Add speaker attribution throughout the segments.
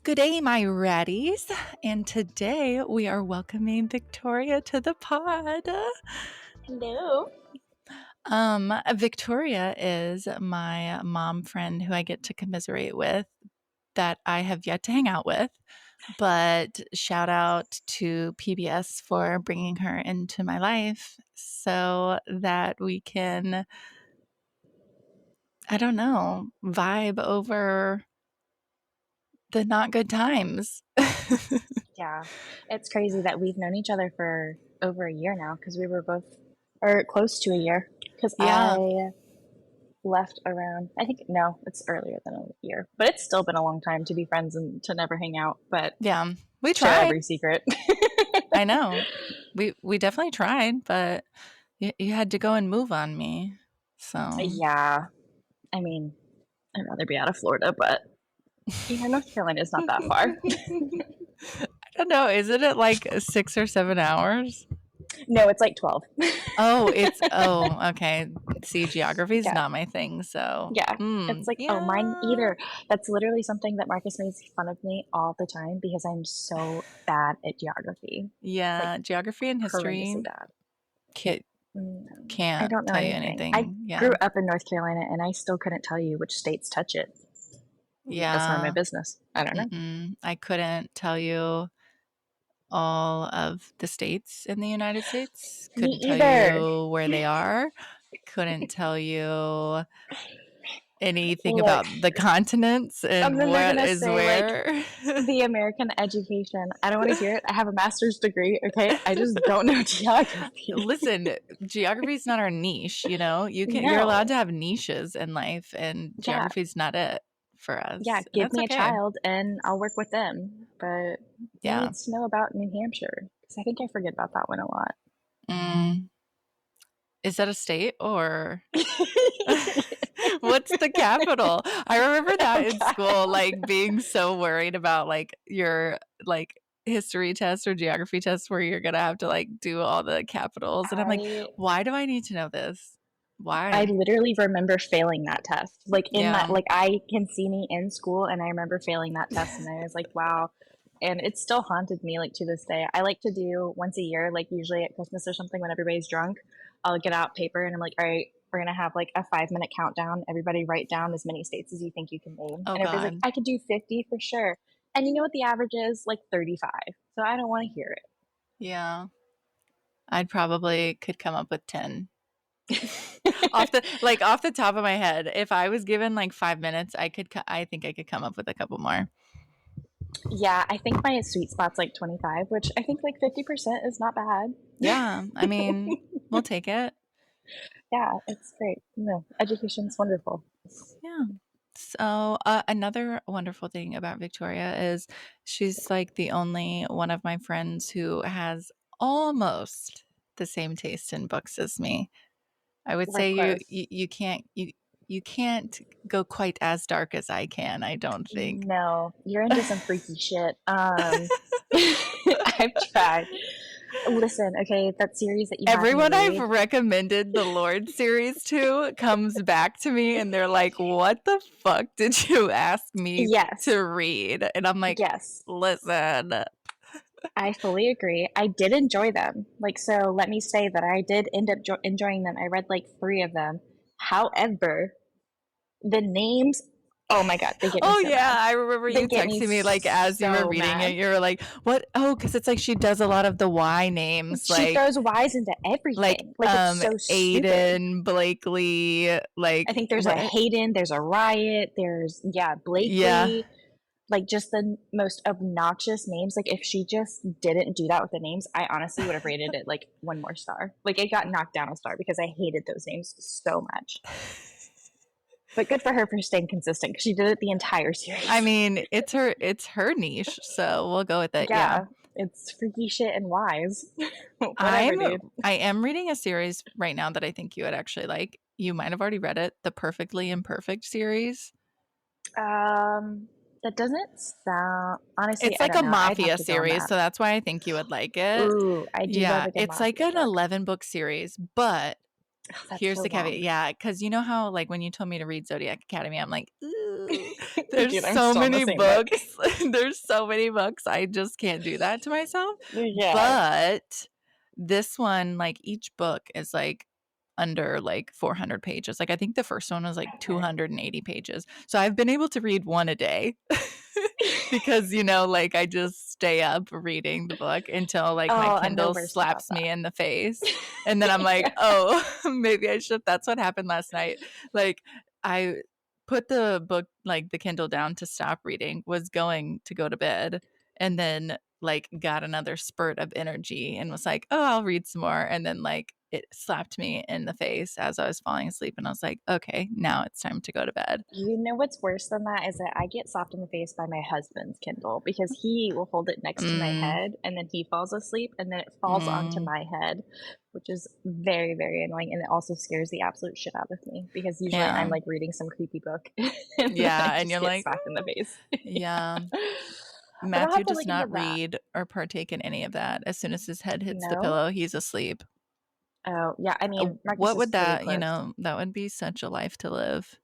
Speaker 1: Good day, my ratties. And today we are welcoming Victoria to the pod.
Speaker 2: Hello.
Speaker 1: Victoria is my mom friend who I get to commiserate with that I have yet to hang out with. But shout out to PBS for bringing her into my life so that we can, I don't know, vibe over the not good times.
Speaker 2: Yeah, it's crazy that we've known each other for over a year now because we were both, or close to a year, because
Speaker 1: Yeah.
Speaker 2: I left around, I think, no, it's earlier than a year, but it's still been a long time to be friends and to never hang out, but
Speaker 1: Yeah. We
Speaker 2: share
Speaker 1: tried.
Speaker 2: every secret.
Speaker 1: I know. We definitely tried, but you had to go and move on me. So,
Speaker 2: Yeah, I mean, I'd rather be out of Florida, but yeah, North Carolina is not that far.
Speaker 1: I don't know. Isn't it like 6 or 7 hours?
Speaker 2: No, it's like 12.
Speaker 1: Okay. See, geography is
Speaker 2: Yeah.
Speaker 1: not my thing. So,
Speaker 2: Yeah. It's like, oh, mine
Speaker 1: yeah.
Speaker 2: either. That's literally something that Marcus makes fun of me all the time because I'm so bad at geography. Like,
Speaker 1: Yeah. Geography and
Speaker 2: horrendously
Speaker 1: history
Speaker 2: bad.
Speaker 1: ca-
Speaker 2: I
Speaker 1: can't
Speaker 2: don't know
Speaker 1: tell you
Speaker 2: anything. I
Speaker 1: anything. Yeah.
Speaker 2: grew up in North Carolina and I still couldn't tell you which states touch it. That's none of my
Speaker 1: Yeah.
Speaker 2: business. I don't know.
Speaker 1: I couldn't tell you all of the states in the United States.
Speaker 2: Me
Speaker 1: Couldn't tell
Speaker 2: either.
Speaker 1: you where they are. Couldn't tell you anything
Speaker 2: Look,
Speaker 1: about the continents
Speaker 2: and
Speaker 1: and
Speaker 2: then they're
Speaker 1: what
Speaker 2: gonna
Speaker 1: is
Speaker 2: say like
Speaker 1: where.
Speaker 2: the American education. I don't want to hear it. I have a master's degree, okay? I just don't know geography.
Speaker 1: Listen, geography is not our niche, you know? You're allowed to
Speaker 2: No.
Speaker 1: have niches in life and
Speaker 2: Yeah.
Speaker 1: geography is not it for
Speaker 2: Yeah,
Speaker 1: us. And
Speaker 2: give
Speaker 1: that's
Speaker 2: me a
Speaker 1: okay.
Speaker 2: child and I'll work with them. But who
Speaker 1: Yeah.
Speaker 2: needs to know about New Hampshire? Because I think I forget about that one a lot.
Speaker 1: Mm. Is that a state or what's the capital? I remember that
Speaker 2: Oh,
Speaker 1: in school,
Speaker 2: God.
Speaker 1: like being so worried about like your like history test or geography test where you're gonna have to like do all the capitals. And I'm like,
Speaker 2: I
Speaker 1: why do I need to know this?
Speaker 2: I
Speaker 1: Why?
Speaker 2: literally remember failing that test. Like in my
Speaker 1: Yeah.
Speaker 2: like I can see me in school and I remember failing that test and I was like, wow. And it still haunted me like to this day. I like to do once a year, like usually at Christmas or something when everybody's drunk, I'll get out paper and I'm like, all right, we're gonna have like a 5 minute countdown. Everybody write down as many states as you think you can name.
Speaker 1: Oh
Speaker 2: And everybody's like,
Speaker 1: God.
Speaker 2: I could do 50 for sure. And you know what the average is? Like 35. So I don't want to hear
Speaker 1: Yeah. I'd probably could come up with 10.
Speaker 2: it.
Speaker 1: Off the top of my head. If I was given like 5 minutes, I think I could come up with a couple more.
Speaker 2: Yeah, I think my sweet spot's like 25, which I think like 50% is not bad.
Speaker 1: Yeah. I mean, we'll take it.
Speaker 2: Yeah, it's great. No, education's wonderful.
Speaker 1: Yeah. So, another wonderful thing about Victoria is she's like the only one of my friends who has almost the same taste in books as me. I would
Speaker 2: We're
Speaker 1: say
Speaker 2: close.
Speaker 1: you can't go quite as dark as I can, I don't think.
Speaker 2: No, you're into some freaky shit. I've tried. Listen, okay, that series that you had me
Speaker 1: Everyone I've
Speaker 2: read.
Speaker 1: recommended the Lord series to comes back to me and they're like, "What the fuck did you ask me
Speaker 2: Yes,
Speaker 1: to read?" And I'm like,
Speaker 2: yes,
Speaker 1: "Listen,
Speaker 2: I fully agree. I did enjoy them. Like, so let me say that I did end up enjoying them. I read like three of them. However, the names, oh my God, they get me
Speaker 1: oh
Speaker 2: so
Speaker 1: yeah,
Speaker 2: mad.
Speaker 1: I remember
Speaker 2: They
Speaker 1: you
Speaker 2: get me
Speaker 1: texting me like as you were
Speaker 2: so
Speaker 1: reading it,
Speaker 2: mad.
Speaker 1: you were like, "What? Oh, because it's like she does a lot of the Y names,
Speaker 2: She throws Y's into
Speaker 1: like
Speaker 2: everything. Like, it's so stupid.
Speaker 1: Aiden, Blakely,
Speaker 2: I
Speaker 1: like
Speaker 2: think there's a
Speaker 1: what?
Speaker 2: Hayden, there's a Riot, there's, yeah,
Speaker 1: Yeah,
Speaker 2: Blakely. Like, just the most obnoxious names. Like, if she just didn't do that with the names, I honestly would have rated it like one more star. Like, it got knocked down a star because I hated those names so much. But good for her for staying consistent because she did it the entire
Speaker 1: I
Speaker 2: series.
Speaker 1: mean, it's her niche, so we'll go with it. Yeah,
Speaker 2: Yeah, it's freaky shit and wise. Whatever,
Speaker 1: I'm
Speaker 2: dude.
Speaker 1: I am reading a series right now that I think you would actually like. You might have already read it, the Perfectly Imperfect series.
Speaker 2: That doesn't sound. Honestly,
Speaker 1: It's
Speaker 2: I
Speaker 1: like
Speaker 2: don't
Speaker 1: a
Speaker 2: know. I'd have
Speaker 1: mafia
Speaker 2: to go on
Speaker 1: series,
Speaker 2: that.
Speaker 1: so that's why I think you would like it.
Speaker 2: Ooh, I do love
Speaker 1: Yeah,
Speaker 2: a good
Speaker 1: it's like
Speaker 2: mafia
Speaker 1: an
Speaker 2: book.
Speaker 1: 11 book series, but
Speaker 2: Oh, that's
Speaker 1: here's
Speaker 2: so
Speaker 1: the caveat.
Speaker 2: long.
Speaker 1: Yeah, because you know how like when you told me to read Zodiac Academy, I'm like, There's
Speaker 2: Dude, I'm
Speaker 1: so
Speaker 2: still in the
Speaker 1: many
Speaker 2: same book.
Speaker 1: books. There's so many books. I just can't do that to myself.
Speaker 2: Yeah.
Speaker 1: But this one, like each book is like under like 400 pages. Like I think the first one was like
Speaker 2: Okay.
Speaker 1: 280 pages. So I've been able to read one a day because like I just stay up reading the book until like my
Speaker 2: Oh, I'm the
Speaker 1: Kindle
Speaker 2: worst about
Speaker 1: slaps me
Speaker 2: that.
Speaker 1: in the face. And then I'm like,
Speaker 2: Yeah.
Speaker 1: "Oh, maybe I should." That's what happened last night. Like I put the book, like the Kindle down to stop reading, was going to go to bed, and then like got another spurt of energy and was like, "Oh, I'll read some more." And then like it slapped me in the face as I was falling asleep and I was like, "Okay, now it's time to go to bed."
Speaker 2: You know what's worse than that is that I get slapped in the face by my husband's Kindle because he will hold it next to my
Speaker 1: Mm,
Speaker 2: head and then he falls asleep and then it falls onto
Speaker 1: mm,
Speaker 2: my head, which is very, very annoying. And it also scares the absolute shit out of me because usually I'm
Speaker 1: yeah.
Speaker 2: like reading some creepy book and then I
Speaker 1: Yeah, and
Speaker 2: just
Speaker 1: you're
Speaker 2: get
Speaker 1: like,
Speaker 2: smacked in the face.
Speaker 1: yeah.
Speaker 2: But I'll
Speaker 1: Matthew
Speaker 2: have to
Speaker 1: does
Speaker 2: look into
Speaker 1: not
Speaker 2: that.
Speaker 1: read or partake in any of that. As soon as his head hits the
Speaker 2: No?
Speaker 1: pillow, he's asleep.
Speaker 2: Oh, yeah. I mean, Marcus
Speaker 1: What would
Speaker 2: is really
Speaker 1: that,
Speaker 2: close.
Speaker 1: that would be such a life to live.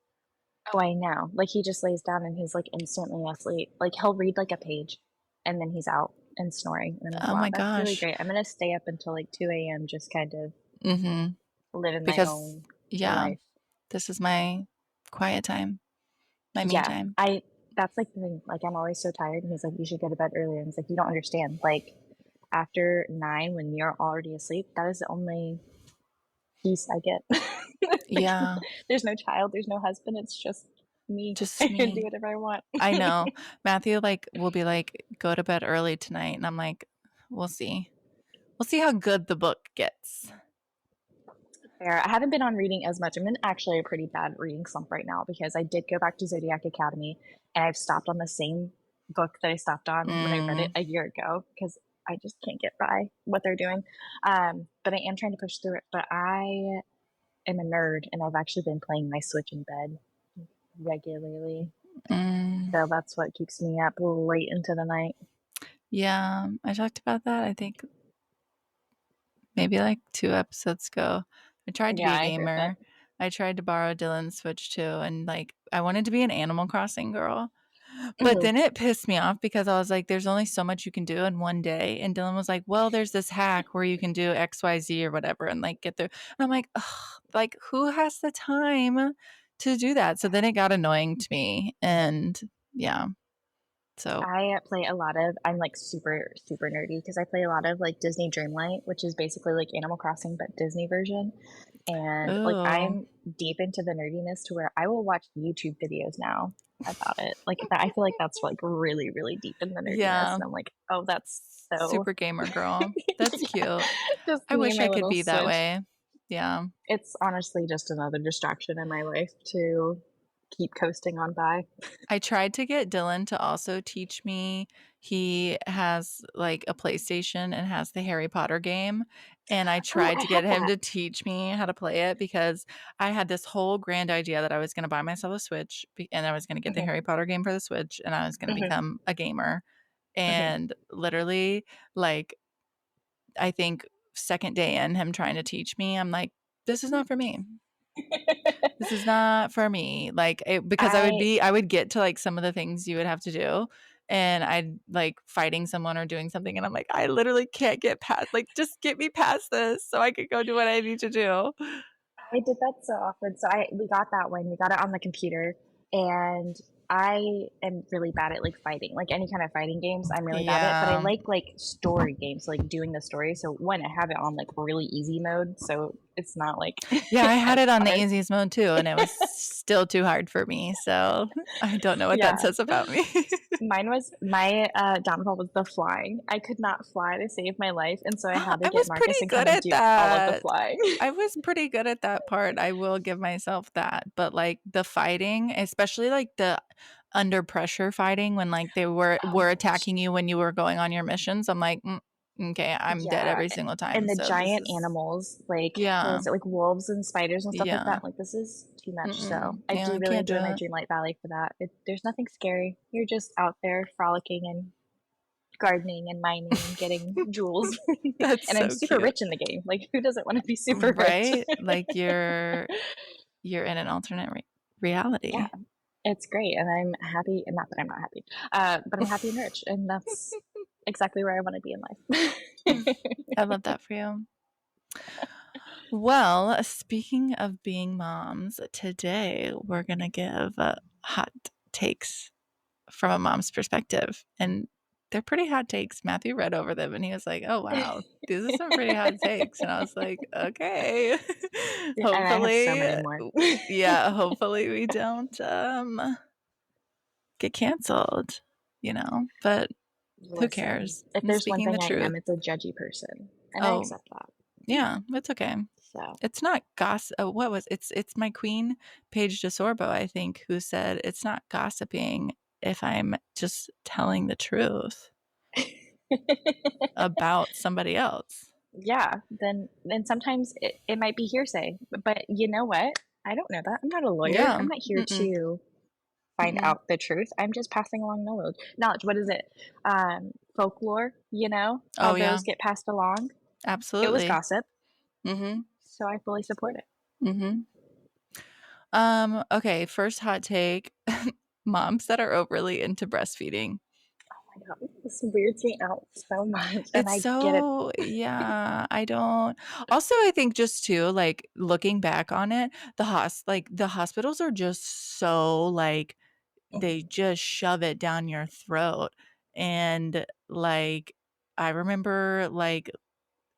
Speaker 2: Oh, I know. Like he just lays down and he's like instantly asleep. Like he'll read like a page and then he's out and snoring. And I'm like,
Speaker 1: Oh
Speaker 2: wow,
Speaker 1: my
Speaker 2: that's really
Speaker 1: gosh.
Speaker 2: great. I'm gonna stay up until like 2 a.m. just kind of
Speaker 1: Mhm.
Speaker 2: living my
Speaker 1: Because
Speaker 2: own
Speaker 1: yeah,
Speaker 2: life.
Speaker 1: this is my quiet time, my me
Speaker 2: Yeah,
Speaker 1: time.
Speaker 2: I that's like the thing. Like I'm always so tired and he's like, you should go to bed earlier. And he's like, you don't understand. Like after 9 when you're already asleep, that is the only peace I get. Like
Speaker 1: Yeah,
Speaker 2: there's no child, there's no husband, it's just me. I
Speaker 1: just
Speaker 2: can do
Speaker 1: me.
Speaker 2: whatever I want.
Speaker 1: I know. Matthew like will be like, "Go to bed early tonight." And I'm like, "We'll see. We'll see how good the book gets."
Speaker 2: Fair. I haven't been on reading as much. I'm in actually a pretty bad reading slump right now because I did go back to Zodiac Academy and I've stopped on the same book that I stopped on when I read it
Speaker 1: Mm,
Speaker 2: a year ago because I just can't get by what they're doing. But I am trying to push through it. But I am a nerd and I've actually been playing my Switch in bed regularly.
Speaker 1: mm.
Speaker 2: So that's what keeps me up late into the night.
Speaker 1: Yeah, I talked about that, I think maybe like 2 episodes ago. I tried to
Speaker 2: Yeah,
Speaker 1: be a
Speaker 2: I heard that.
Speaker 1: gamer. I tried to borrow Dylan's Switch too, and like I wanted to be an Animal Crossing girl. But
Speaker 2: Mhm.
Speaker 1: then it pissed me off because I was like, there's only so much you can do in one day. And Dylan was like, well, there's this hack where you can do XYZ or whatever and like get there. And I'm like, ugh, like who has the time to do that? So then it got annoying to me. And yeah, so
Speaker 2: I play a lot of, I'm like super, super nerdy because I play a lot of like Disney Dreamlight, which is basically like Animal Crossing, but Disney version. And like
Speaker 1: oh
Speaker 2: I'm deep into the nerdiness to where I will watch YouTube videos now about it. Like that, I feel like that's like really, really deep in the nerdiness.
Speaker 1: yeah,
Speaker 2: And I'm like, oh, that's so,
Speaker 1: super gamer girl. That's
Speaker 2: yeah,
Speaker 1: cute.
Speaker 2: just
Speaker 1: I
Speaker 2: me and
Speaker 1: wish
Speaker 2: my
Speaker 1: I could
Speaker 2: little
Speaker 1: be that
Speaker 2: Switch.
Speaker 1: way. Yeah.
Speaker 2: It's honestly just another distraction in my life to keep coasting on by.
Speaker 1: I tried to get Dylan to also teach me. He has like a PlayStation and has the Harry Potter game. And I
Speaker 2: Oh,
Speaker 1: tried
Speaker 2: I
Speaker 1: to get
Speaker 2: have
Speaker 1: him
Speaker 2: that.
Speaker 1: to teach me how to play it because I had this whole grand idea that I was going to buy myself a Switch and I was going to get the
Speaker 2: Hmm.
Speaker 1: Harry Potter game for the Switch and I was going to
Speaker 2: Hmm.
Speaker 1: become a gamer.
Speaker 2: Hmm.
Speaker 1: And literally, like, I think second day in him trying to teach me, I'm like, this is not for me. This is not for me. Like, because
Speaker 2: I
Speaker 1: I would get to like some of the things you would have to do, and I'd like fighting someone or doing something, and I'm like, I literally can't get past. Like, just get me past this so I could go do what I need to do.
Speaker 2: I did that so often. So I we got that one. We got it on the computer, and I am really bad at like fighting, like any kind of fighting games. I'm really bad at it. But I
Speaker 1: Yeah.
Speaker 2: like story games, like doing the story. So one, I have it on like really easy mode, so it's not like
Speaker 1: Yeah, I had
Speaker 2: as
Speaker 1: it on the
Speaker 2: hard.
Speaker 1: easiest mode too, and it was still too hard for me. So I don't know what that
Speaker 2: Yeah,
Speaker 1: says about me.
Speaker 2: mine was my downfall was the flying. I could not fly to save my life, and so I had to
Speaker 1: I
Speaker 2: get
Speaker 1: was
Speaker 2: Marcus
Speaker 1: pretty
Speaker 2: and come
Speaker 1: good
Speaker 2: and
Speaker 1: at
Speaker 2: do all of the
Speaker 1: that.
Speaker 2: flying.
Speaker 1: I was pretty good at that part. I will give myself that. But like the fighting, especially like the under pressure fighting when like they
Speaker 2: Oh
Speaker 1: were
Speaker 2: my gosh.
Speaker 1: attacking you when you were going on your missions, I'm like, okay, I'm dead
Speaker 2: Yeah,
Speaker 1: every single
Speaker 2: and
Speaker 1: time.
Speaker 2: the
Speaker 1: So this
Speaker 2: giant
Speaker 1: is
Speaker 2: animals, like what
Speaker 1: yeah.
Speaker 2: was it, like wolves and spiders and stuff like
Speaker 1: Yeah.
Speaker 2: that. Like this is too much. So
Speaker 1: Mm-mm.
Speaker 2: I
Speaker 1: Yeah,
Speaker 2: do
Speaker 1: I
Speaker 2: really
Speaker 1: can't do
Speaker 2: enjoy my
Speaker 1: it.
Speaker 2: Dreamlight Valley for that. There's nothing scary. You're just out there frolicking and gardening and mining and getting jewels.
Speaker 1: That's
Speaker 2: And I'm
Speaker 1: so
Speaker 2: super
Speaker 1: cute.
Speaker 2: rich in the game. Like who doesn't want to be super rich?
Speaker 1: Right? Like you're in an alternate
Speaker 2: Yeah,
Speaker 1: reality.
Speaker 2: It's great, and I'm happy, and not that I'm not happy, but I'm happy and rich, and that's exactly where I wanna be in life.
Speaker 1: I love that for you. Well, speaking of being moms, today we're going to give hot takes from a mom's perspective. And they're pretty hot takes. Matthew read over them and he was like, oh, wow, these are some pretty hot takes. And I was like, okay.
Speaker 2: Yeah, and I have so many
Speaker 1: hopefully,
Speaker 2: more.
Speaker 1: yeah, hopefully we don't get canceled, but who
Speaker 2: Listen,
Speaker 1: cares?
Speaker 2: if
Speaker 1: I'm
Speaker 2: there's one
Speaker 1: speaking the
Speaker 2: thing I
Speaker 1: truth.
Speaker 2: am, it's a judgy person, and I
Speaker 1: Oh,
Speaker 2: accept that.
Speaker 1: yeah, it's okay.
Speaker 2: So,
Speaker 1: It's not gossip. What was it's my queen, Paige DeSorbo, I think, who said it's not gossiping if I'm just telling the truth about somebody else.
Speaker 2: yeah, then sometimes it might be hearsay, but you know what? I don't know that. I'm not a lawyer.
Speaker 1: Yeah.
Speaker 2: I'm not here
Speaker 1: Mm-mm.
Speaker 2: to find
Speaker 1: Mm-mm.
Speaker 2: out the truth. I'm just passing along knowledge. Knowledge, what is it? Folklore, how
Speaker 1: Oh yeah,
Speaker 2: those get passed along. It was
Speaker 1: absolutely.
Speaker 2: gossip,
Speaker 1: Mm-hmm.
Speaker 2: so I fully support it.
Speaker 1: Mm-hmm. Okay, first hot take. Moms that are overly into breastfeeding.
Speaker 2: Oh my god, this weirds me out so much, and
Speaker 1: It's
Speaker 2: I get it.
Speaker 1: so yeah, I don't also, I think just too, like, looking back on it, the hospitals are just so, like, they just shove it down your throat, and, like, I remember, like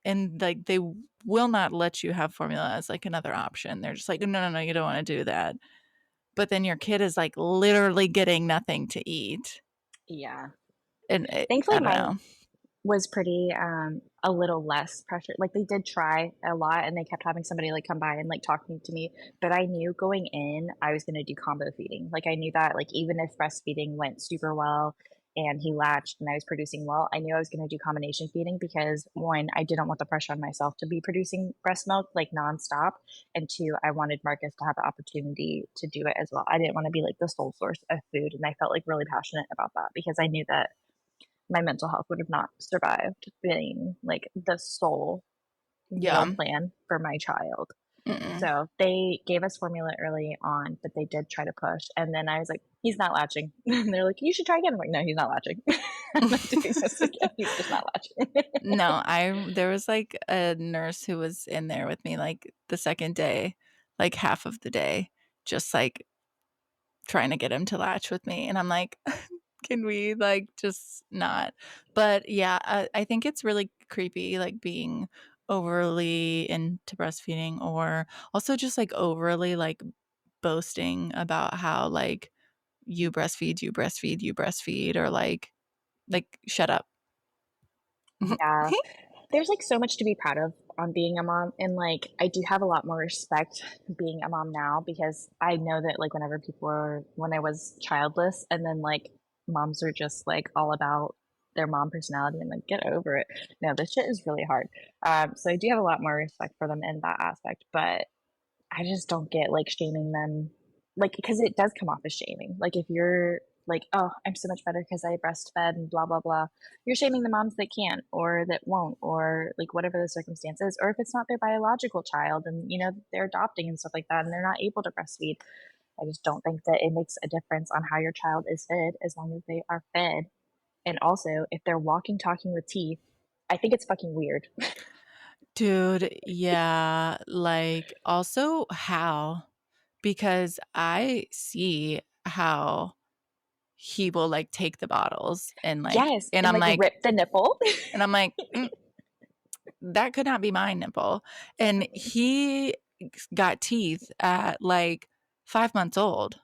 Speaker 1: and, like, they will not let you have formula as, like, another option. They're just like, "No, no, no, you don't wanna do that." But then your kid is, like, literally getting nothing to eat,
Speaker 2: Yeah.
Speaker 1: and
Speaker 2: Thankfully,
Speaker 1: I don't
Speaker 2: mine
Speaker 1: know.
Speaker 2: was pretty, a little less pressure. Like, they did try a lot, and they kept having somebody, like, come by and, like, talking to me, but I knew going in, I was gonna do combo feeding. Like, I knew that, like, even if breastfeeding went super well and he latched and I was producing well, I knew I was gonna do combination feeding because, 1, I didn't want the pressure on myself to be producing breast milk, like, nonstop, and 2, I wanted Marcus to have the opportunity to do it as well. I didn't wanna be, like, the sole source of food, and I felt, like, really passionate about that because I knew that my mental health would have not survived being like the sole meal
Speaker 1: Yeah.
Speaker 2: plan for my child.
Speaker 1: Mm-mm.
Speaker 2: So they gave us formula early on, but they did try to push. And then I was like, he's not latching. And they're like, you should try again. I'm like, no, he's not latching. I'm not doing this again. He's just not latching.
Speaker 1: No, I there was, like, a nurse who was in there with me, like, the 2nd day, like, half of the day, just, like, trying to get him to latch with me, and I'm like, "Can we, like, just not?" But, yeah, I think it's really creepy, like, being overly into breastfeeding or also just, like, overly, like, boasting about how, like, you breastfeed, you breastfeed, you breastfeed, or, shut up.
Speaker 2: Yeah. There's, like, so much to be proud of on being a mom, and, like, I do have a lot more respect being a mom now because I know that, like, whenever people are when I was childless and then, like, moms are just, like, all about their mom personality and, like, get over it. No, this shit is really hard. So I do have a lot more respect for them in that aspect, but I just don't get, like, shaming them, like, because it does come off as shaming. Like, if you're like, "Oh, I'm so much better because I breastfed and blah, blah, blah," you're shaming the moms that can't or that won't or, like, whatever the circumstance is, or if it's not their biological child and, they're adopting and stuff like that and they're not able to breastfeed. I just don't think that it makes a difference on how your child is fed as long as they are fed, and also, if they're walking, talking with teeth, I think it's fucking weird.
Speaker 1: Dude, yeah, like, also how? Because I see how he will, like, take the bottles and, like
Speaker 2: Yes, and, like, rip the nipple.
Speaker 1: and I'm like, that could not be my nipple." And he got teeth at, like, 5 months old.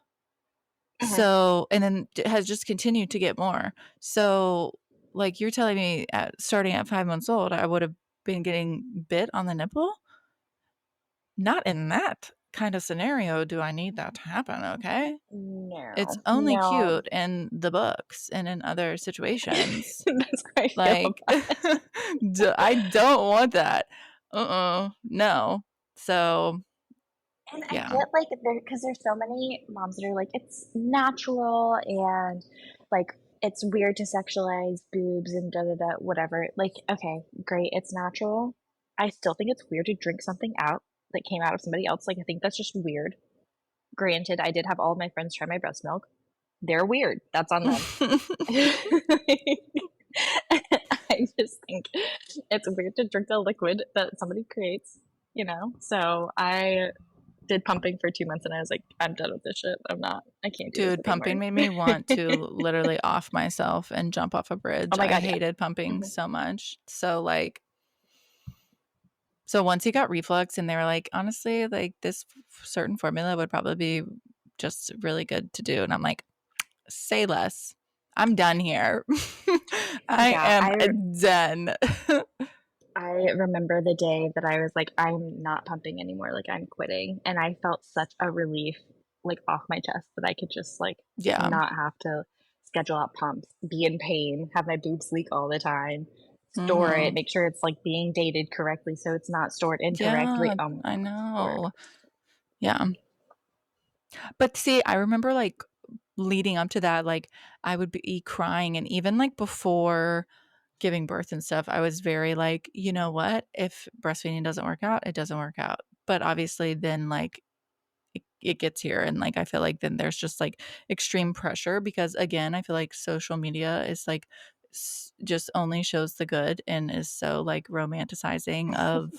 Speaker 2: Mhm.
Speaker 1: So and then has just continued to get more. So, like, you're telling me at starting at 5 months old, I would have been getting bit on the nipple? Not in that kind of scenario do I need that to happen, okay? It's
Speaker 2: No,
Speaker 1: only
Speaker 2: no.
Speaker 1: cute in the books and in other situations.
Speaker 2: That's how I feel
Speaker 1: Like,
Speaker 2: about it.
Speaker 1: I don't want that. No. So,
Speaker 2: And I
Speaker 1: yeah.
Speaker 2: get like there because there's so many moms that are like, it's natural and like it's weird to sexualize boobs and da da da whatever. Like, okay, great, it's natural. I still think it's weird to drink something out that came out of somebody else. Like, I think that's just weird. Granted, I did have all of my friends try my breast milk. They're weird. That's on them. I just think it's weird to drink the liquid that somebody creates, you know? So I did pumping for 2 months and I was like, I'm done with this shit. I can't do this
Speaker 1: Dude, pumping
Speaker 2: anymore.
Speaker 1: made me want to literally off myself and jump off a
Speaker 2: Oh
Speaker 1: bridge.
Speaker 2: my
Speaker 1: I
Speaker 2: God, yeah.
Speaker 1: hated pumping
Speaker 2: Mhm.
Speaker 1: so much. So, like, so once he got reflux and they were like, honestly, like this certain formula would probably be just really good to do. And I'm like, say less. I'm done here. I
Speaker 2: Yeah,
Speaker 1: am
Speaker 2: I
Speaker 1: done.
Speaker 2: I remember the day that I was like, I'm not pumping anymore, like I'm quitting. And I felt such a relief like off my chest that I could just like
Speaker 1: Yeah.
Speaker 2: not have to schedule out pumps, be in pain, have my boobs leak all the time, store it,
Speaker 1: Hmm.
Speaker 2: make sure it's like being dated correctly so it's not stored incorrectly.
Speaker 1: Yeah,
Speaker 2: Oh my
Speaker 1: I
Speaker 2: God, the
Speaker 1: know.
Speaker 2: worst.
Speaker 1: Yeah. But see, I remember like leading up to that, like I would be crying. And even like before giving birth and stuff, I was very like, you know what? If breastfeeding doesn't work out, it doesn't work out. But obviously, then like it gets here. And like, I feel like then there's just like extreme pressure because, again, I feel like social media is like just only shows the good and is so like romanticizing of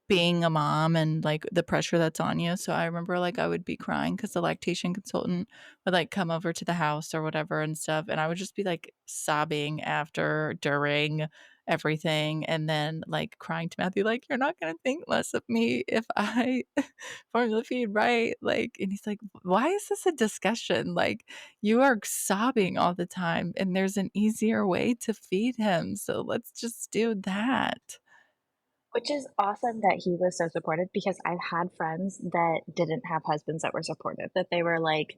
Speaker 1: being a mom and like the pressure that's on you. So I remember like I would be crying because the lactation consultant would like come over to the house or whatever and stuff. And I would just be like sobbing after, during everything. And then like crying to Matthew, like, you're not going to think less of me if I formula feed, right? Like, and he's like, why is this a discussion? Like, you are sobbing all the time and there's an easier way to feed him. So let's just do that.
Speaker 2: Which is awesome that he was so supportive because I've had friends that didn't have husbands that were supportive, that they were like,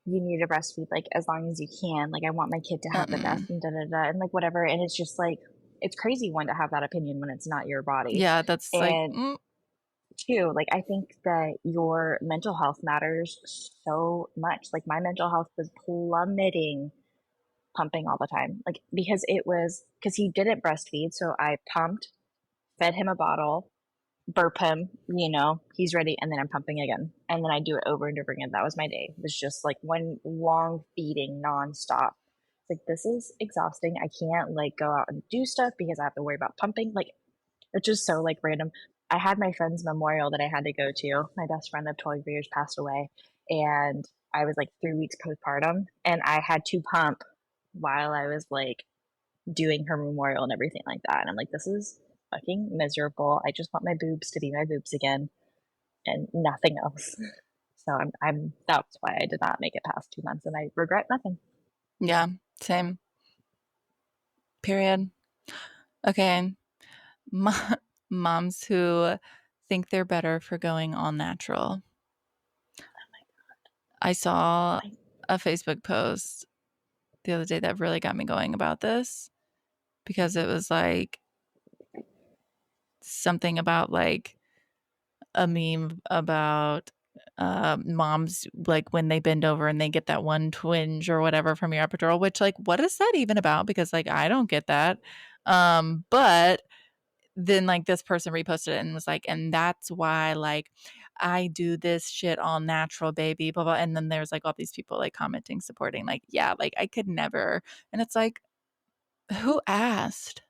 Speaker 2: you need to breastfeed like as long as you can. Like I want my kid to have the
Speaker 1: Uh-uh.
Speaker 2: best and da da da and like whatever. And it's just like it's crazy one to have that opinion when it's not your body.
Speaker 1: Yeah, that's like,
Speaker 2: And two, like I think that your mental health matters so much. Like my mental health was plummeting pumping all the time. Like because he didn't breastfeed, so I pumped, fed him a bottle, burp him, he's ready, and then I'm pumping again. And then I do it over and over again. That was my day. It was just like one long feeding nonstop. It's like this is exhausting. I can't like go out and do stuff because I have to worry about pumping. Like it's just so like random. I had my friend's memorial that I had to go to. My best friend of 12 years passed away, and I was like 3 weeks postpartum, and I had to pump while I was like doing her memorial and everything like that. And I'm like, this is fucking miserable. I just want my boobs to be my boobs again and nothing else. So that's why I did not make it past 2 months and I regret nothing.
Speaker 1: yeah, same. Period. Okay. Mo Moms who think they're better for going all natural. I saw
Speaker 2: I,
Speaker 1: a Facebook post the other day that really got me going about this because it was like something about like a meme about moms like when they bend over and they get that one twinge or whatever from your epidural, which like what is that even about? Because like I don't get that. But then like this person reposted it and was like, and that's why like I do this shit all natural, baby, blah blah. And then there's like all these people like commenting, supporting, like, yeah, like I could never. And it's like, who asked?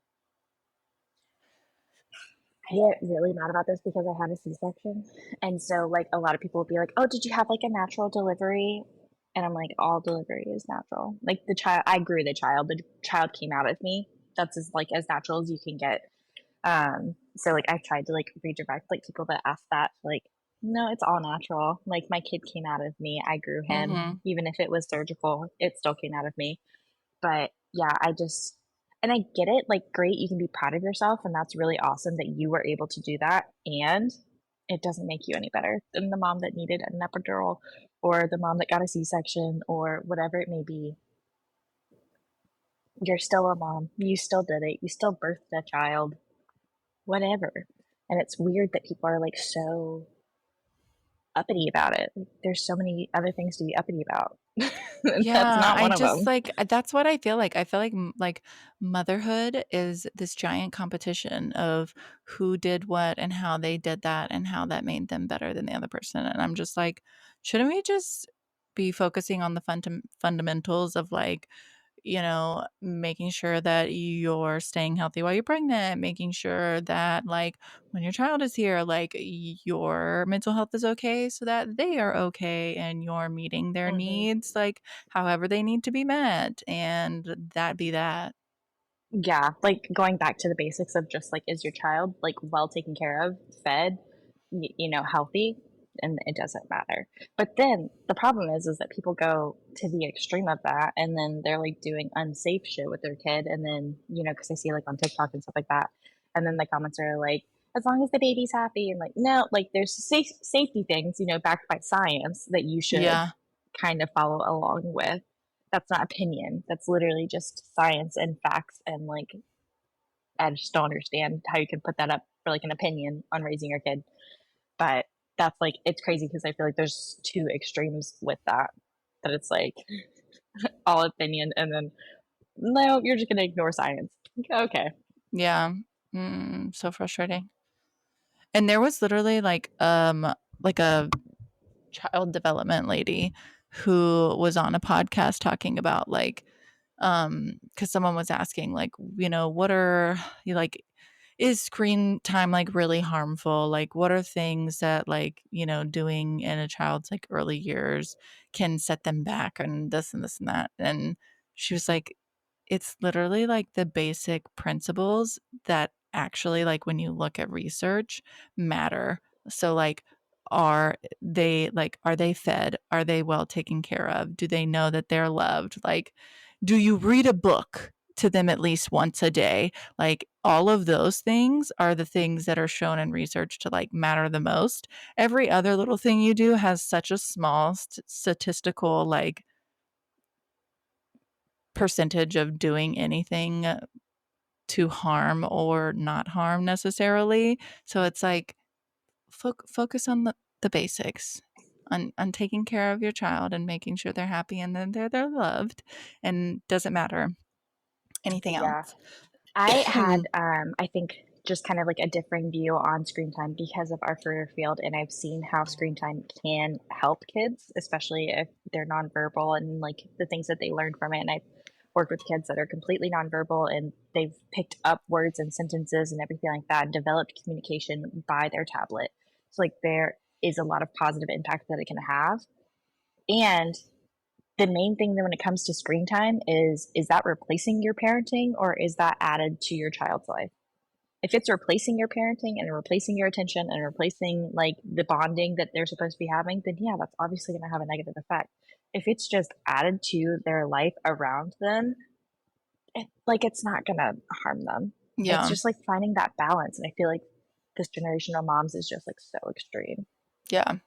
Speaker 2: I get really mad about this because I had a C-section. And so like a lot of people would be like, oh, did you have like a natural delivery? And I'm like, all delivery is natural. Like I grew the child came out of me. That's as natural as you can get. So like I've tried to like redirect like people that ask that like, no, it's all natural. Like my kid came out of me. I grew him.
Speaker 1: Mm-hmm.
Speaker 2: Even if it was surgical, it still came out of me. But yeah, and I get it. Like, great, you can be proud of yourself, and that's really awesome that you were able to do that. And it doesn't make you any better than the mom that needed an epidural or the mom that got a C section or whatever it may be. You're still a mom. You still did it. You still birthed a child, whatever. And it's weird that people are like so uppity about it. There's so many other things to be uppity about. That's
Speaker 1: Yeah,
Speaker 2: not
Speaker 1: I
Speaker 2: one of
Speaker 1: just
Speaker 2: them.
Speaker 1: like that's what I feel like. I feel like like motherhood is this giant competition of who did what and how they did that and how that made them better than the other person. And I'm just like, shouldn't we just be focusing on the fundamentals of like, making sure that you're staying healthy while you're pregnant, making sure that like when your child is here, like your mental health is okay so that they are okay and you're meeting their
Speaker 2: Mhm.
Speaker 1: needs like however they need to be met and that be that.
Speaker 2: Yeah, like, going back to the basics of just, like, is your child, like, well taken care of, fed, healthy? And it doesn't matter. But then the problem is that people go to the extreme of that, and then they're, like, doing unsafe shit with their kid, and then, because I see, like, on TikTok and stuff like that, and then the comments are like, "As long as the baby's happy," and, like, no, like, there's safety things, backed by science that you should
Speaker 1: Yeah.
Speaker 2: kind of follow along with. That's not opinion. That's literally just science and facts, and, like, I just don't understand how you can put that up for, like, an opinion on raising your kid. But that's, like, it's crazy because I feel like there's 2 extremes with that, that it's, like, all opinion and then, "No, you're just gonna ignore science." Okay.
Speaker 1: Yeah. So frustrating. And there was literally like a child development lady who was on a podcast talking about like because someone was asking like what are you like is screen time like really harmful, like what are things that like doing in a child's like early years can set them back and this and that, and she was like it's literally like the basic principles that actually like when you look at research matter. So like are they fed? Are they well taken care of? Do they know that they're loved? Like do you read a book to them at least once a day? Like all of those things are the things that are shown in research to like matter the most. Every other little thing you do has such a small statistical like percentage of doing anything to harm or not harm necessarily. So it's like focus on the basics, on taking care of your child and making sure they're happy and then they're loved and doesn't matter anything
Speaker 2: Yeah.
Speaker 1: else.
Speaker 2: I had, I think, just kind of like a differing view on screen time because of our career field, and I've seen how screen time can help kids, especially if they're nonverbal and like the things that they learn from it. And I've worked with kids that are completely nonverbal and they've picked up words and sentences and everything like that and developed communication by their tablet. So, like, there is a lot of positive impact that it can have. And the main thing that when it comes to screen time is that replacing your parenting or is that added to your child's life? If it's replacing your parenting and replacing your attention and replacing like the bonding that they're supposed to be having, then yeah, that's obviously going to have a negative effect. If it's just added to their life around them, it's not going to harm them. It's
Speaker 1: Yeah.
Speaker 2: just like finding that balance. And I feel like this generation of moms is just like so extreme.
Speaker 1: Yeah.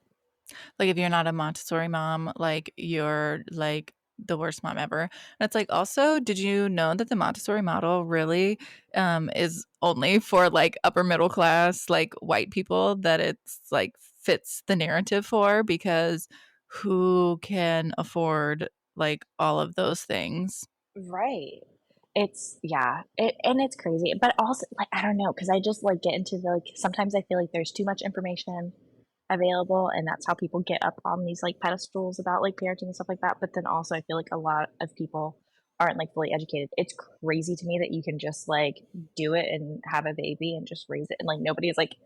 Speaker 1: Like if you're not a Montessori mom, like you're like the worst mom ever. And it's like also, did you know that the Montessori model really is only for like upper middle class, like white people that it's like fits the narrative for because who can afford like all of those things?
Speaker 2: Right. It's yeah, and it's crazy, but also, like, I don't know, because I just, like, get into the, like sometimes I feel like there's too much information available, and that's how people get up on these, like, pedestals about, like, parenting and stuff like that, but then also I feel like a lot of people aren't, like, fully educated. It's crazy to me that you can just, like, do it and have a baby and just raise it, and, like, nobody is, like,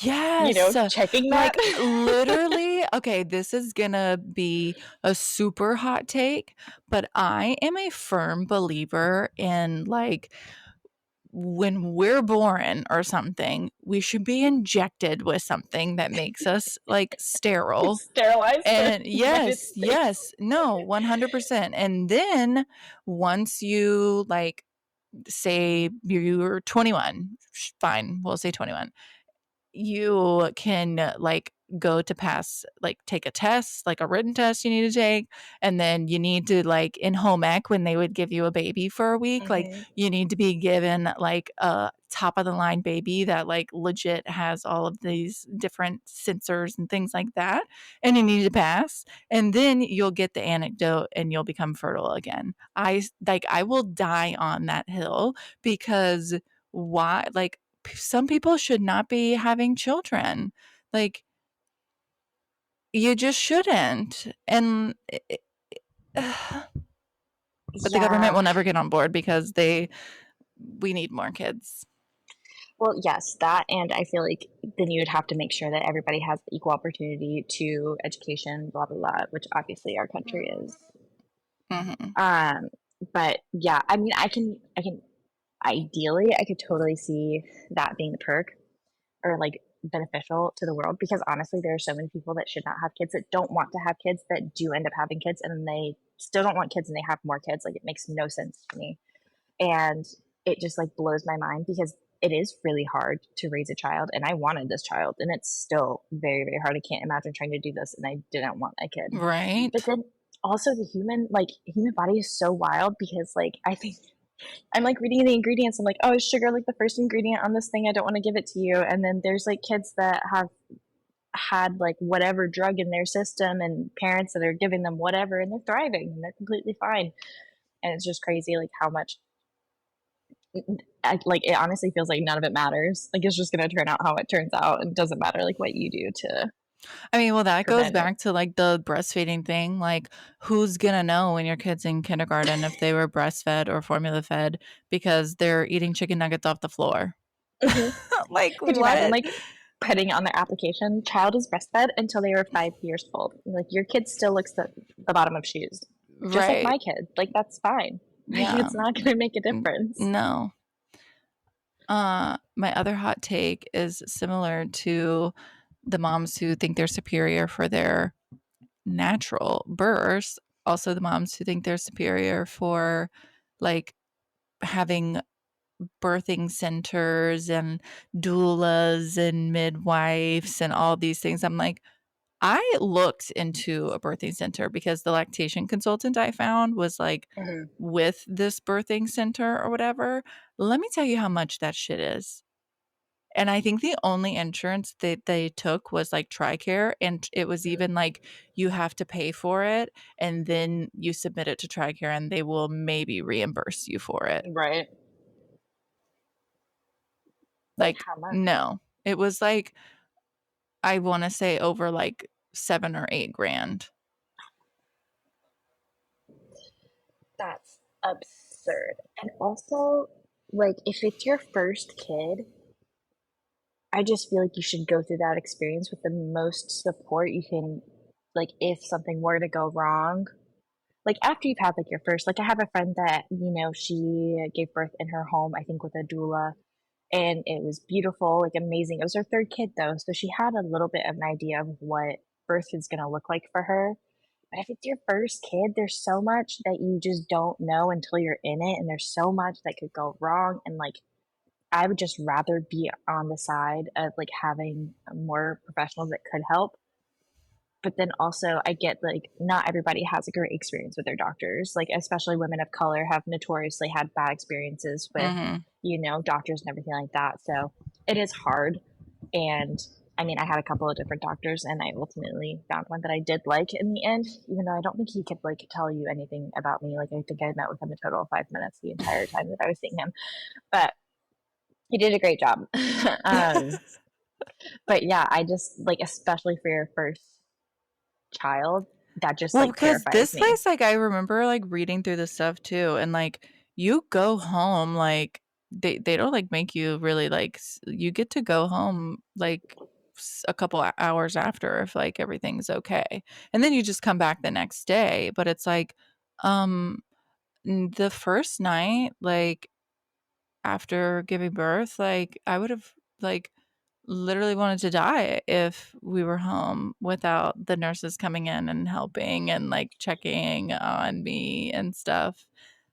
Speaker 1: Yes.
Speaker 2: checking that.
Speaker 1: Like literally, okay, this is gonna be a super hot take, but I am a firm believer in like when we're born or something, we should be injected with something that makes us like sterile.
Speaker 2: Sterilize the
Speaker 1: And
Speaker 2: United
Speaker 1: yes,
Speaker 2: States.
Speaker 1: yes, no, 100%. And then once you like say you're 21, fine, we'll say 21, you can like go to pass, like take a test, like a written test you need to take, and then you need to like in home ec when they would give you a baby for a week, like
Speaker 2: Mhm.
Speaker 1: you need to be given like a top of the line baby that like legit has all of these different sensors and things like that, and you need to pass, and then you'll get the anecdote and you'll become fertile again. I will die on that hill because why, like some people should not be having children. Like you just shouldn't. And but the government
Speaker 2: Yeah.
Speaker 1: will never get on board because we need more kids.
Speaker 2: Well, yes, that, and I feel like then you would have to make sure that everybody has equal opportunity to education, blah blah blah, which obviously our country is.
Speaker 1: Mhm.
Speaker 2: Um, but yeah, I mean, I can ideally, I could totally see that being the perk or like beneficial to the world because honestly, there are so many people that should not have kids that don't want to have kids that do end up having kids and then they still don't want kids and they have more kids. Like it makes no sense to me. And it just like blows my mind because it is really hard to raise a child and I wanted this child and it's still very very hard. I can't imagine trying to do this and I didn't want a kid. But
Speaker 1: Right?
Speaker 2: then also the human body is so wild because like I think I'm like reading the ingredients. I'm like, oh, is sugar like the first ingredient on this thing? I don't want to give it to you. And then there's like kids that have had like whatever drug in their system and parents that are giving them whatever and they're thriving and they're completely fine. And it's just crazy like how much like it honestly feels like none of it matters. Like it's just gonna turn out how it turns out and it doesn't matter like what you do to
Speaker 1: I mean, well, that goes
Speaker 2: prevent it.
Speaker 1: back to like the breastfeeding thing. Like, who's gonna know when your kid's in kindergarten if they were breastfed or formula fed because they're eating chicken nuggets off the floor?
Speaker 2: Mhm.
Speaker 1: Like,
Speaker 2: Could you imagine
Speaker 1: what?
Speaker 2: like putting on their application, child is breastfed until they were 5 years old. Like your kid still looks at the bottom of shoes, just like
Speaker 1: Right.
Speaker 2: my kid. Like that's fine. Like
Speaker 1: Yeah.
Speaker 2: it's not going to make a difference.
Speaker 1: No. My other hot take is similar to the moms who think they're superior for their natural births. Also, the moms who think they're superior for like having birthing centers and doulas and midwives and all these things. I'm like, I looked into a birthing center because the lactation consultant I found was like
Speaker 2: Mhm.
Speaker 1: with this birthing center or whatever. Let me tell you how much that shit is. And I think the only insurance that they took was like TRICARE, and it was even like you have to pay for it and then you submit it to TRICARE and they will maybe reimburse you for it.
Speaker 2: Right. Like
Speaker 1: Like,
Speaker 2: how much?
Speaker 1: no. It was like I want to say over like 7 or 8 grand.
Speaker 2: That's absurd. And also, like, if it's your first kid, I just feel like you should go through that experience with the most support you can. Like, if something were to go wrong, like after you've had like your first, like I have a friend that, she gave birth in her home, I think with a doula, and it was beautiful, like amazing. It was her third kid though, so she had a little bit of an idea of what birth is going to look like for her. But if it's your first kid, there's so much that you just don't know until you're in it, and there's so much that could go wrong. And like, I would just rather be on the side of like having more professionals that could help. But then also, I get like not everybody has a great experience with their doctors. Like, especially women of color have notoriously had bad experiences with,
Speaker 1: Mhm.
Speaker 2: doctors and everything like that. So it is hard. And I mean, I had a couple of different doctors, and I ultimately found one that I did like in the end, even though I don't think he could like tell you anything about me. Like, I think I met with him a total of 5 minutes the entire time that I was seeing him, but he did a great job. um, but yeah, I just like, especially for your first child, that just
Speaker 1: Well,
Speaker 2: like
Speaker 1: because
Speaker 2: terrifies
Speaker 1: this
Speaker 2: me.
Speaker 1: place, like, I remember, like, reading through the stuff too, and, like, you go home, like, they don't, like, make you really, like, you get to go home, like, a couple hours after if, like, everything's okay, and then you just come back the next day, but it's like, um, the first night, like, after giving birth, like, I would have, like, literally wanted to die if we were home without the nurses coming in and helping and, like, checking on me and stuff.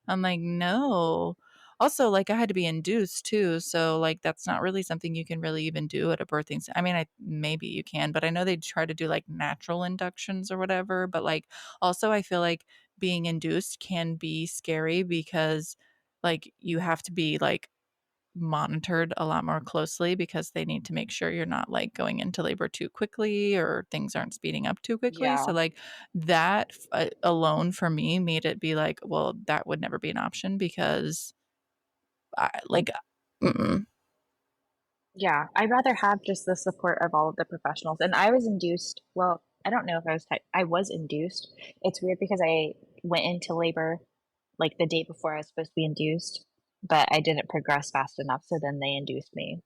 Speaker 1: I'm like, "No." also, like, I had to be induced too, so, like, that's not really something you can really even do at a birthing I mean, I maybe you can, but I know they try to do, like, natural inductions or whatever, but, like, also I feel like being induced can be scary because, like, you have to be, like, monitored a lot more closely because they need to make sure you're not, like, going into labor too quickly or things aren't speeding up too quickly, so,
Speaker 2: Yeah.
Speaker 1: like, that alone for me made it be like, well, that would never be an option because I like, mm-mm.
Speaker 2: Yeah, I'd rather have just the support of all of the professionals. And I was induced. Well, I don't know if I was induced. It's weird because I went into labor like the day before I was supposed to be induced, but I didn't progress fast enough. So then they induced me.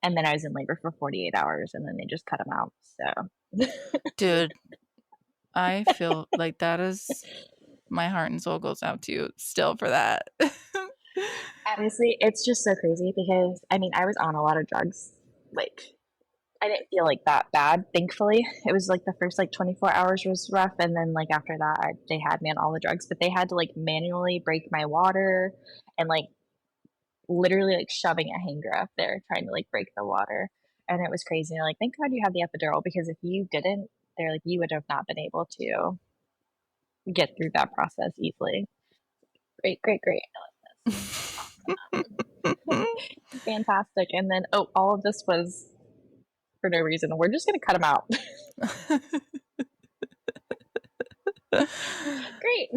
Speaker 2: And then I was in labor for 48 hours and then they just cut them out. So
Speaker 1: Dude, I feel like that is my heart and soul goes out to you still for that.
Speaker 2: honestly, it's just so crazy because I mean, I was on a lot of drugs. Like, I didn't feel like that bad, thankfully. It was like the first like 24 hours was rough, and then like after that, they had me on all the drugs, but they had to like manually break my water and like literally like shoving a hanger up there trying to like break the water, and it was crazy. Like, thank God you have the epidural because if you didn't, they're like you would have not been able to get through that process easily. Great, great, great. I love this. Fantastic. And then all of this was for no reason. We're just gonna cut them out. Great.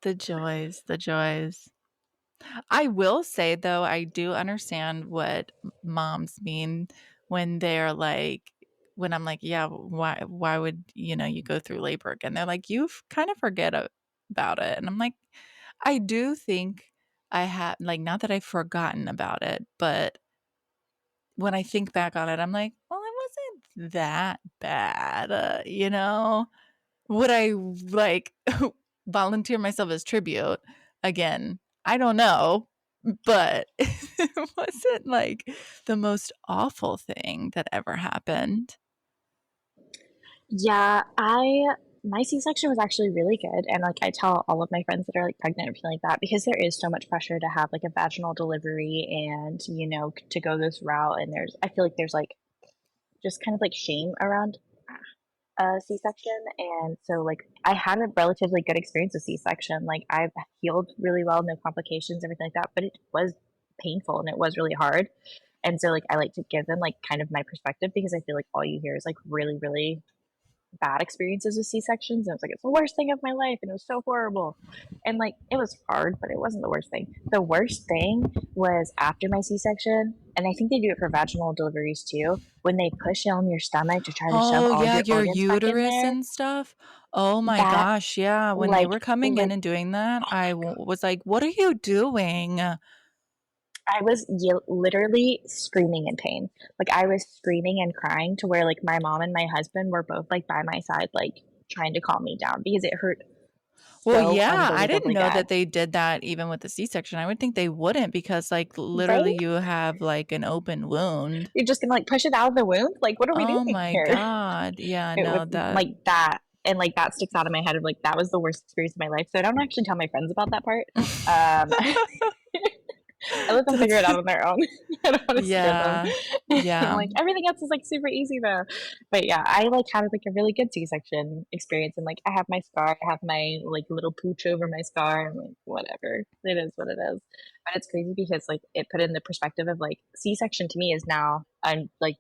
Speaker 1: The joys, the joys. I will say though, I do understand what moms mean when they're like when I'm like, "Yeah, why would, you go through labor again?" They're like, "You kind of forget about it." And I'm like, I do think I have like not that I've forgotten about it, but when I think back on it, I'm like, "Well, it wasn't that bad." Would I like volunteer myself as tribute? Again, I don't know, but it wasn't like the most awful thing that ever happened.
Speaker 2: Yeah, I my C-section was actually really good, and like I tell all of my friends that are like pregnant or feeling like that because there is so much pressure to have like a vaginal delivery and to go this route, and I feel like there's like just kind of like shame around a C-section, and so like I had a relatively good experience with C-section. Like I've healed really well, no complications, everything like that, but it was painful and it was really hard. And so like I like to give them like kind of my perspective because I feel like all you hear is like really, really bad experiences with C-sections. And it was like, it's the worst thing of my life. And it was so horrible. And like, it was hard, but it wasn't the worst thing. The worst thing was after my C-section, and I think they do it for vaginal deliveries too, when they push on your stomach to try to shove
Speaker 1: Oh,
Speaker 2: all of
Speaker 1: yeah,
Speaker 2: your
Speaker 1: your
Speaker 2: organs back in
Speaker 1: uterus
Speaker 2: there.
Speaker 1: and stuff? Oh my
Speaker 2: That,
Speaker 1: gosh, yeah, when they
Speaker 2: like,
Speaker 1: were coming in
Speaker 2: lit-
Speaker 1: and doing that, was like, "What are you doing?"
Speaker 2: I was literally screaming in pain. Like, I was screaming and crying to where, like, my mom and my husband were both, like, by my side, like, trying to calm me down because it hurt
Speaker 1: Well,
Speaker 2: so
Speaker 1: yeah, I didn't
Speaker 2: unbelievably
Speaker 1: know
Speaker 2: bad.
Speaker 1: that they did that even with the C-section. I would think they wouldn't because, like, literally
Speaker 2: Right?
Speaker 1: you have, like, an open wound.
Speaker 2: You're just gonna like push it out of the wound? Like, what are we
Speaker 1: Oh
Speaker 2: doing
Speaker 1: my
Speaker 2: here?
Speaker 1: god. Yeah,
Speaker 2: It was
Speaker 1: no, that
Speaker 2: like that. And like that sticks out of my head of like that was the worst experience of my life. So I don't actually tell my friends about that part. I let them figure
Speaker 1: That's
Speaker 2: it out on their own. I don't want to scare them.
Speaker 1: yeah.
Speaker 2: I'm
Speaker 1: Yeah.
Speaker 2: like everything else is like super easy though. But yeah, I like had like a really good C-section experience, and like I have my scar, I have my like little pooch over my scar, and like whatever, it is what it is. But it's crazy because like it put in the perspective of like C-section to me is now I'm like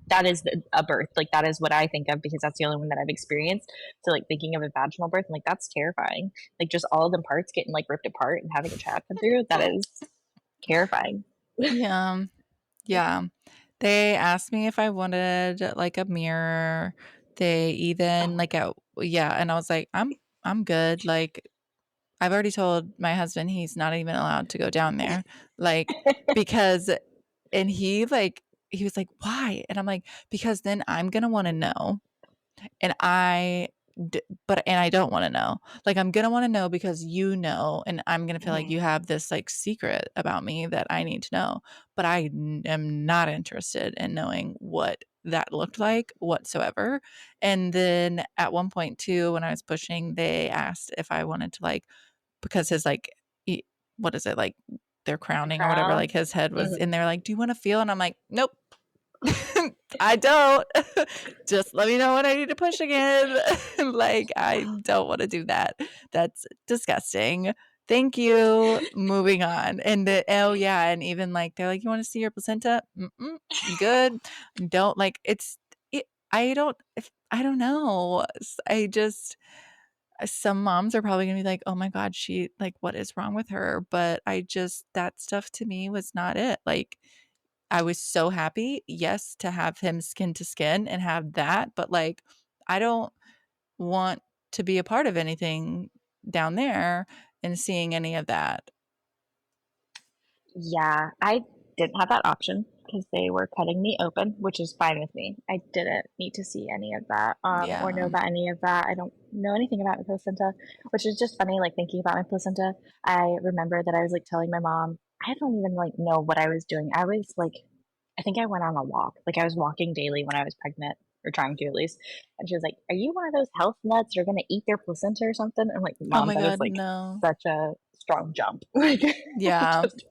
Speaker 2: that is a birth. Like that is what I think of because that's the only one that I've experienced. So like thinking of a vaginal birth, I'm like that's terrifying. Like just all of them parts getting like ripped apart and having a child come through. That is terrifying.
Speaker 1: Yeah. Yeah. They asked me if I wanted, like, a mirror. They
Speaker 2: Oh
Speaker 1: even,
Speaker 2: my
Speaker 1: like, yeah, and I was like, I'm good." Like, I've already told my husband he's not even allowed to go down there, like, because and he was like, "Why?" And I'm like, "Because then I'm gonna wanna know, and I don't wanna know. Like, I'm gonna wanna know because you know, and I'm gonna feel like
Speaker 2: God.
Speaker 1: you have this, like, secret about me that I need to know, but am not interested in knowing what that looked like whatsoever." And then at one point too, when I was pushing, they asked if I wanted to, like because his, like, what is it, like, they're
Speaker 2: The
Speaker 1: crowning or whatever,
Speaker 2: crown.
Speaker 1: like, his head was
Speaker 2: Mhm.
Speaker 1: and they're like, "Do you wanna feel?" And I'm like, "Nope." I don't. Just let me know when I need to push again. Like, I don't wanna do that. That's disgusting. Thank you. Moving on. And oh, yeah, and even, like, they're like, "You wanna see your placenta?" "Mm-mm, good." Don't like, it's it I don't if I don't know. I just some moms are probably gonna be like, "Oh my god, she like, what is wrong with her?" But I just that stuff to me was not it. Like, I was so happy, yes, to have him skin to skin and have that, but, like, I don't want to be a part of anything down there and seeing any of that.
Speaker 2: Yeah, I didn't have that option because they were cutting me open, which is fine with me. I didn't need to see any of that, or know
Speaker 1: Yeah.
Speaker 2: about any of that. I don't know anything about my placenta, which is just funny, like, thinking about my placenta. I remember that I was, like, telling my mom I don't even, like, know what I was doing. I was, like I think I went on a walk. Like, I was walking daily when I was pregnant, or trying to at least, and she was like, "Are you one of those health nuts? You're gonna eat their placenta or something?" I'm like,
Speaker 1: Oh
Speaker 2: "Mom,
Speaker 1: my
Speaker 2: that is,
Speaker 1: god,
Speaker 2: like,
Speaker 1: no.
Speaker 2: such a strong jump." Like,
Speaker 1: Yeah.
Speaker 2: just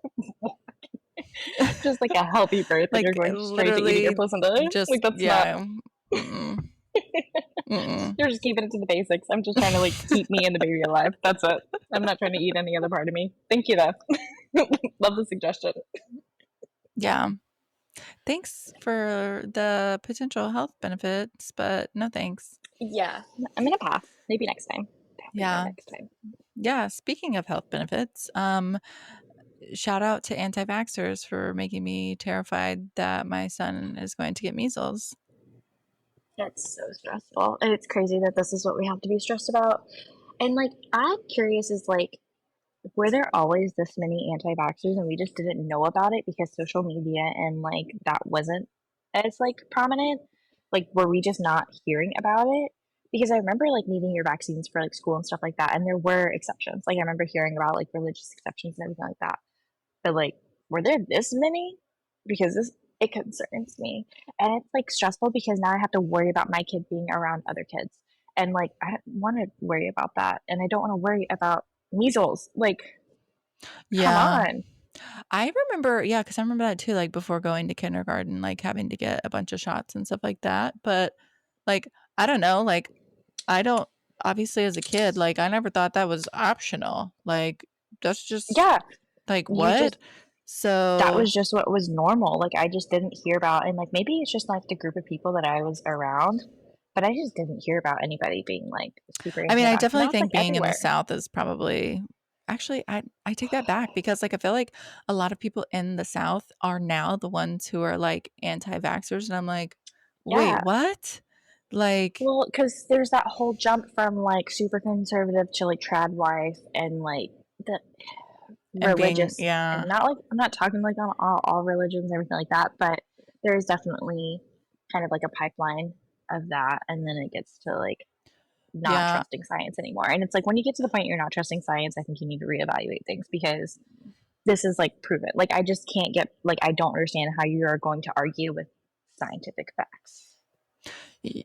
Speaker 2: just like a healthy birth, and you're
Speaker 1: Like,
Speaker 2: going straight to eating your
Speaker 1: literally
Speaker 2: placenta. Like,
Speaker 1: just
Speaker 2: that's not
Speaker 1: yeah. Mm-mm. Mm-mm.
Speaker 2: you're just keeping it to the basics. I'm just trying to, like, keep me and the baby alive. That's it. I'm not trying to eat any other part of me. Thank you, though. Love the suggestion.
Speaker 1: Yeah. Thanks for the potential health benefits, but no thanks.
Speaker 2: Yeah, I'm gonna pass. Maybe next time. Maybe
Speaker 1: Yeah.
Speaker 2: next time.
Speaker 1: Yeah, speaking of health benefits, shout out to anti-vaxxers for making me terrified that my son is going to get measles.
Speaker 2: It's so stressful. And it's crazy that this is what we have to be stressed about. And, like, I'm curious is, like, were there always this many anti-vaxxers and we just didn't know about it because social media and, like, that wasn't as, like, prominent? Like, were we just not hearing about it? Because I remember, like, needing your vaccines for, like, school and stuff like that, and there were exceptions. Like, I remember hearing about, like, religious exceptions and everything like that. But, like, were there this many? Because this it concerns me. And it's, like, stressful because now I have to worry about my kid being around other kids. And, like, I don't wanna worry about that, and I don't wanna worry about measles. Like, come
Speaker 1: Yeah.
Speaker 2: on.
Speaker 1: I remember, yeah, because I remember that too, like before going to kindergarten, like having to get a bunch of shots and stuff like that. But like, I don't know, like, I don't, obviously as a kid, like, I never thought that was optional. Like, that's just
Speaker 2: Yeah,
Speaker 1: like,
Speaker 2: you
Speaker 1: what?
Speaker 2: just that
Speaker 1: So,
Speaker 2: was just what was normal. Like, I just didn't hear about and, like, maybe it's just, like, the group of people that I was around, but I just didn't hear about anybody being, like, super
Speaker 1: I mean, I
Speaker 2: anti-vax.
Speaker 1: definitely
Speaker 2: Now it's,
Speaker 1: think
Speaker 2: like,
Speaker 1: being in the
Speaker 2: everywhere.
Speaker 1: South is probably actually, I take that back because, like, I feel like a lot of people in the South are now the ones who are, like, anti-vaxxers, and I'm like, "Wait,
Speaker 2: Yeah.
Speaker 1: what?" Like,
Speaker 2: Well, because there's that whole jump from, like, super conservative to, like, trad wife and, like, the
Speaker 1: and being
Speaker 2: religious and
Speaker 1: yeah.
Speaker 2: not, like I'm not talking, like, on all religions and everything like that, but there is definitely kind of like a pipeline of that, and then it gets to, like, not
Speaker 1: Yeah.
Speaker 2: trusting science anymore, and it's like, when you get to the point you're not trusting science, I think you need to reevaluate things because this is, like, proven. Like, I just can't get like, I don't understand how you are going to argue with scientific facts.
Speaker 1: Y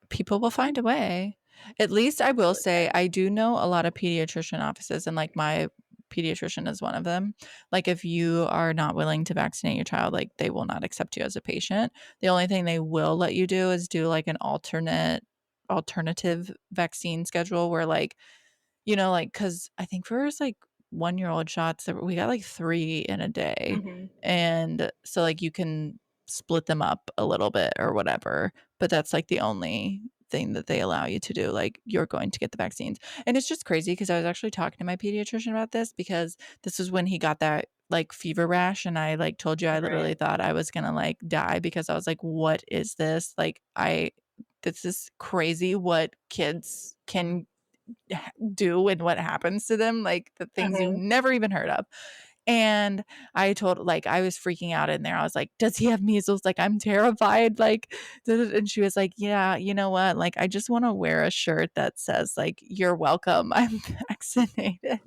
Speaker 1: People will find a way. At least I will
Speaker 2: Absolutely
Speaker 1: say
Speaker 2: can.
Speaker 1: I do know a lot of pediatrician offices, and, like, my pediatrician is one of them. Like, if you are not willing to vaccinate your child, like, they will not accept you as a patient. The only thing they will let you do is do, like, an alternative vaccine schedule where, like, like, cause I think for his, like, one-year-old shots, we got, like, 3 in a day,
Speaker 2: Mhm.
Speaker 1: and so, like, you can split them up a little bit or whatever, but that's, like, the only thing that they allow you to do, like, you're going to get the vaccines, and it's just crazy because I was actually talking to my pediatrician about this because this was when he got that, like, fever rash, and I, like, told you I literally
Speaker 2: Right.
Speaker 1: thought I was gonna, like, die because I was like, "What is this?" Like, I this is crazy what kids can do and what happens to them, like the things you
Speaker 2: Mhm.
Speaker 1: never even heard of. And I told like I was freaking out in there. I was like, "Does he have measles? Like I'm terrified." Like, and she was like, "Yeah, you know what? Like I just want to wear a shirt that says like you're welcome. I'm vaccinated."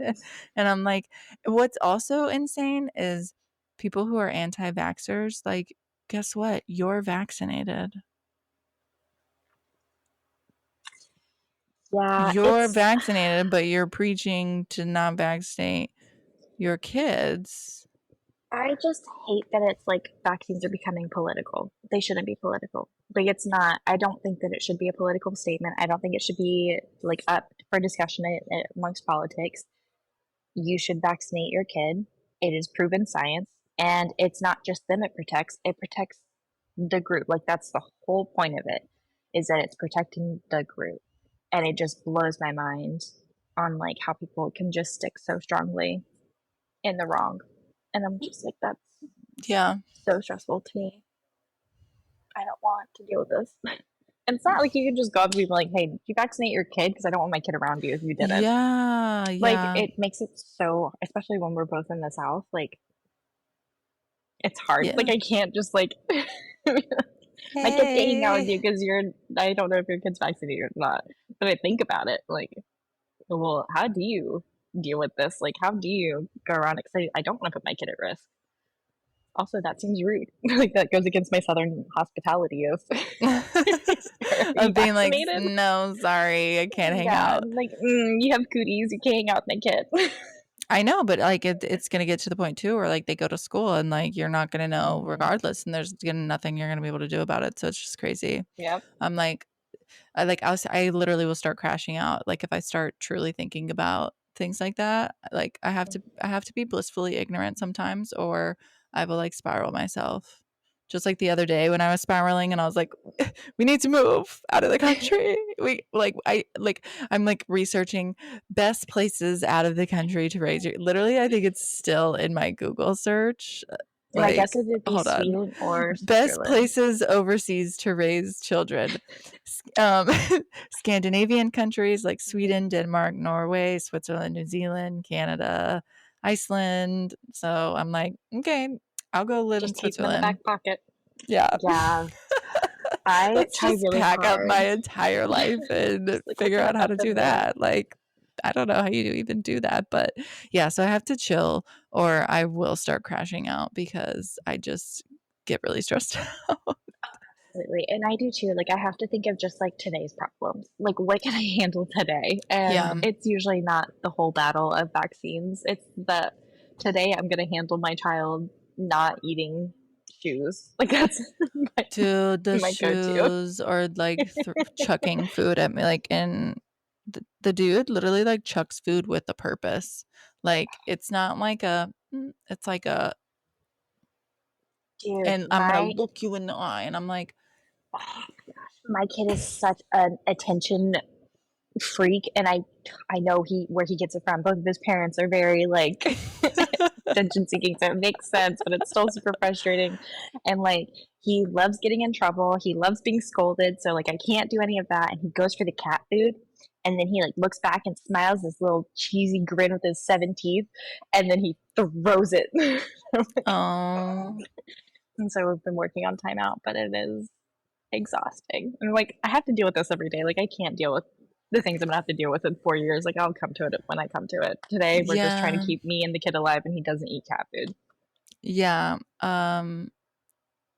Speaker 1: And I'm like, what's also insane is people who are anti-vaxxers, like, guess what? You're vaccinated.
Speaker 2: Yeah,
Speaker 1: You're
Speaker 2: it's
Speaker 1: vaccinated, but you're preaching to not vaccinate your kids.
Speaker 2: I just hate that it's like vaccines are becoming political. They shouldn't be political. Like it's not. I don't think that it should be a political statement. I don't think it should be like up for discussion amongst politics. You should vaccinate your kid. It is proven science, and it's not just them it protects the group. Like that's the whole point of it, is that it's protecting the group. And it just blows my mind on like how people can just stick so strongly in the wrong. And I'm just like, that's
Speaker 1: Yeah.
Speaker 2: so stressful to me. I don't want to deal with this. And it's not like you can just go up to people like, hey, did you vaccinate your kid? Because I don't want my kid around you if you didn't.
Speaker 1: Yeah,
Speaker 2: Like,
Speaker 1: yeah.
Speaker 2: it makes it so, especially when we're both in the South, like, it's hard. Like,
Speaker 1: Yeah.
Speaker 2: I can't just, like, my kid can't hang out with
Speaker 1: Hey.
Speaker 2: you because I don't know if your kid's vaccinated or not. But I think about it, like, well, how do you deal with this? Like, how do you go around it? Because I don't want to put my kid at risk. Also, that seems rude. Like, that goes against my Southern hospitality of, are you
Speaker 1: Of being like,
Speaker 2: vaccinated?
Speaker 1: no, sorry, I can't hang
Speaker 2: Yeah,
Speaker 1: out.
Speaker 2: like, you have cooties, you can't hang out with my kid.
Speaker 1: I know, but like it's gonna get to the point too where like they go to school and like you're not gonna know
Speaker 2: Mhm.
Speaker 1: regardless, and there's gonna nothing you're gonna be able to do about it. So it's just crazy.
Speaker 2: Yep.
Speaker 1: I'm like, I literally will start crashing out. Like if I start truly thinking about things like that, like I have to be blissfully ignorant sometimes, or I will like spiral myself. Just like the other day when I was spiraling and I was like, we need to move out of the country. I'm like researching best places out of the country to raise your literally I think it's still in my Google search.
Speaker 2: And I guess
Speaker 1: Like,
Speaker 2: it'd be
Speaker 1: hold on.
Speaker 2: Sweden or
Speaker 1: Best
Speaker 2: Switzerland.
Speaker 1: places overseas to raise children. Scandinavian countries like
Speaker 2: Mhm.
Speaker 1: Sweden, Denmark, Norway, Switzerland, New Zealand, Canada, Iceland. So I'm like, okay, I'll go live in
Speaker 2: Just keep them in the
Speaker 1: Switzerland.
Speaker 2: back pocket.
Speaker 1: Yeah.
Speaker 2: Yeah, I
Speaker 1: Let's
Speaker 2: try
Speaker 1: just
Speaker 2: really
Speaker 1: pack up
Speaker 2: hard.
Speaker 1: my entire life and
Speaker 2: Just like, what
Speaker 1: figure
Speaker 2: can I
Speaker 1: out how
Speaker 2: pack
Speaker 1: to
Speaker 2: in
Speaker 1: do
Speaker 2: there?
Speaker 1: that. Like, I don't know how you even do that, but yeah, so I have to chill or I will start crashing out because I just get really stressed out.
Speaker 2: Absolutely. And I do too. Like, I have to think of just like today's problems. Like, what can I handle today? And
Speaker 1: Yeah.
Speaker 2: it's usually not the whole battle of vaccines. It's that today I'm going to handle my child not eating shoes. Like, that's my,
Speaker 1: Dude, the
Speaker 2: my go to.
Speaker 1: shoes or like chucking food at me, like, and the dude literally like chucks food with a purpose. Like, it's not like it's like a,
Speaker 2: Dude,
Speaker 1: and I'm gonna look you in the eye, and I'm like,
Speaker 2: my kid is such an attention freak, and I know he where he gets it from. Both of his parents are very like attention seeking, so it makes sense, but it's still super frustrating. And like he loves getting in trouble, he loves being scolded, so like I can't do any of that. And he goes for the cat food, and then he like looks back and smiles this little cheesy grin with his 7 teeth, and then he throws it.
Speaker 1: oh,
Speaker 2: And so we've been working on timeout, but it is exhausting. And like I have to deal with this every day. Like I can't deal with the things I'm gonna have to deal with in 4 years. Like I'll come to it when I come to it. Today we're just trying to
Speaker 1: yeah,
Speaker 2: keep me and the kid alive, and he doesn't eat cat food.
Speaker 1: yeah.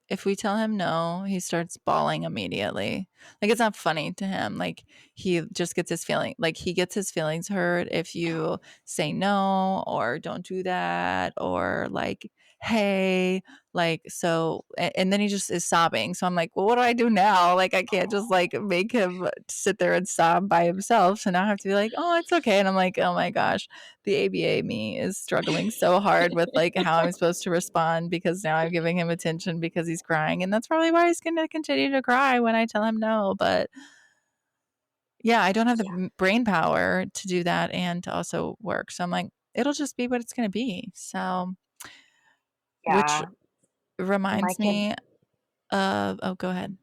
Speaker 1: If we tell him no, he starts bawling immediately. Like, it's not funny to him. Like, he just gets his feeling like, he gets his feelings hurt if you say no or don't do that or like, "Hey," like, so and then he just is sobbing. So I'm like, "Well, what do I do now?" Like, I can't just, like, make him sit there and sob by himself. So now I have to be like, "Oh, it's okay." And I'm like, "Oh my gosh." The ABA me is struggling so hard with like how I'm supposed to respond because now I'm giving him attention because he's crying. And that's probably why he's going to continue to cry when I tell him no. But yeah, I don't have
Speaker 2: Yeah,
Speaker 1: the brain power to do that and to also work. So I'm like, it'll just be what it's going to be. So, which
Speaker 2: yeah. My
Speaker 1: reminds
Speaker 2: kid
Speaker 1: me of, oh, go ahead.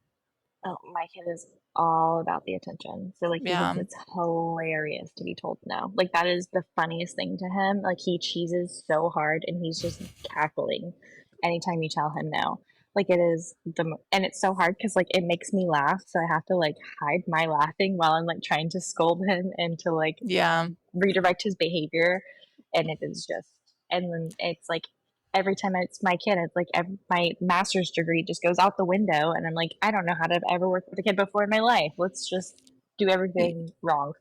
Speaker 2: Oh, my kid is all about the attention. So like he thinks
Speaker 1: Yeah.
Speaker 2: it's hilarious to be told no. Like that is the funniest thing to him. Like he cheeses so hard and he's just cackling anytime you tell him no. Like it is and it's so hard because like it makes me laugh, so I have to like hide my laughing while I'm like trying to scold him and to like
Speaker 1: Yeah.
Speaker 2: redirect his behavior. And it is just, and then it's like every time it's my kid, it's like my master's degree just goes out the window, and I'm like, I don't know how to ever work with a kid before in my life. Let's just. do
Speaker 1: Y
Speaker 2: everything wrong.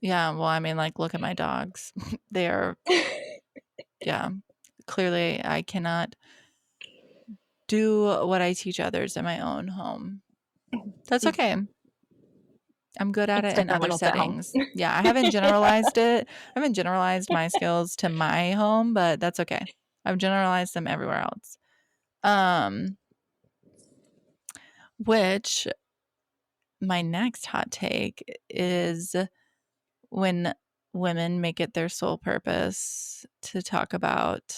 Speaker 1: yeah, well, I mean, like, look at my dogs. They are yeah. Clearly, I cannot do what I teach others in my own home. That's okay. I'm good at
Speaker 2: It's
Speaker 1: it in
Speaker 2: different
Speaker 1: other
Speaker 2: when it's at home.
Speaker 1: settings. Yeah, I haven't generalized it. I haven't generalized my skills to my home, but that's okay. I've generalized them everywhere else. Um, which my next hot take is when women make it their sole purpose to talk about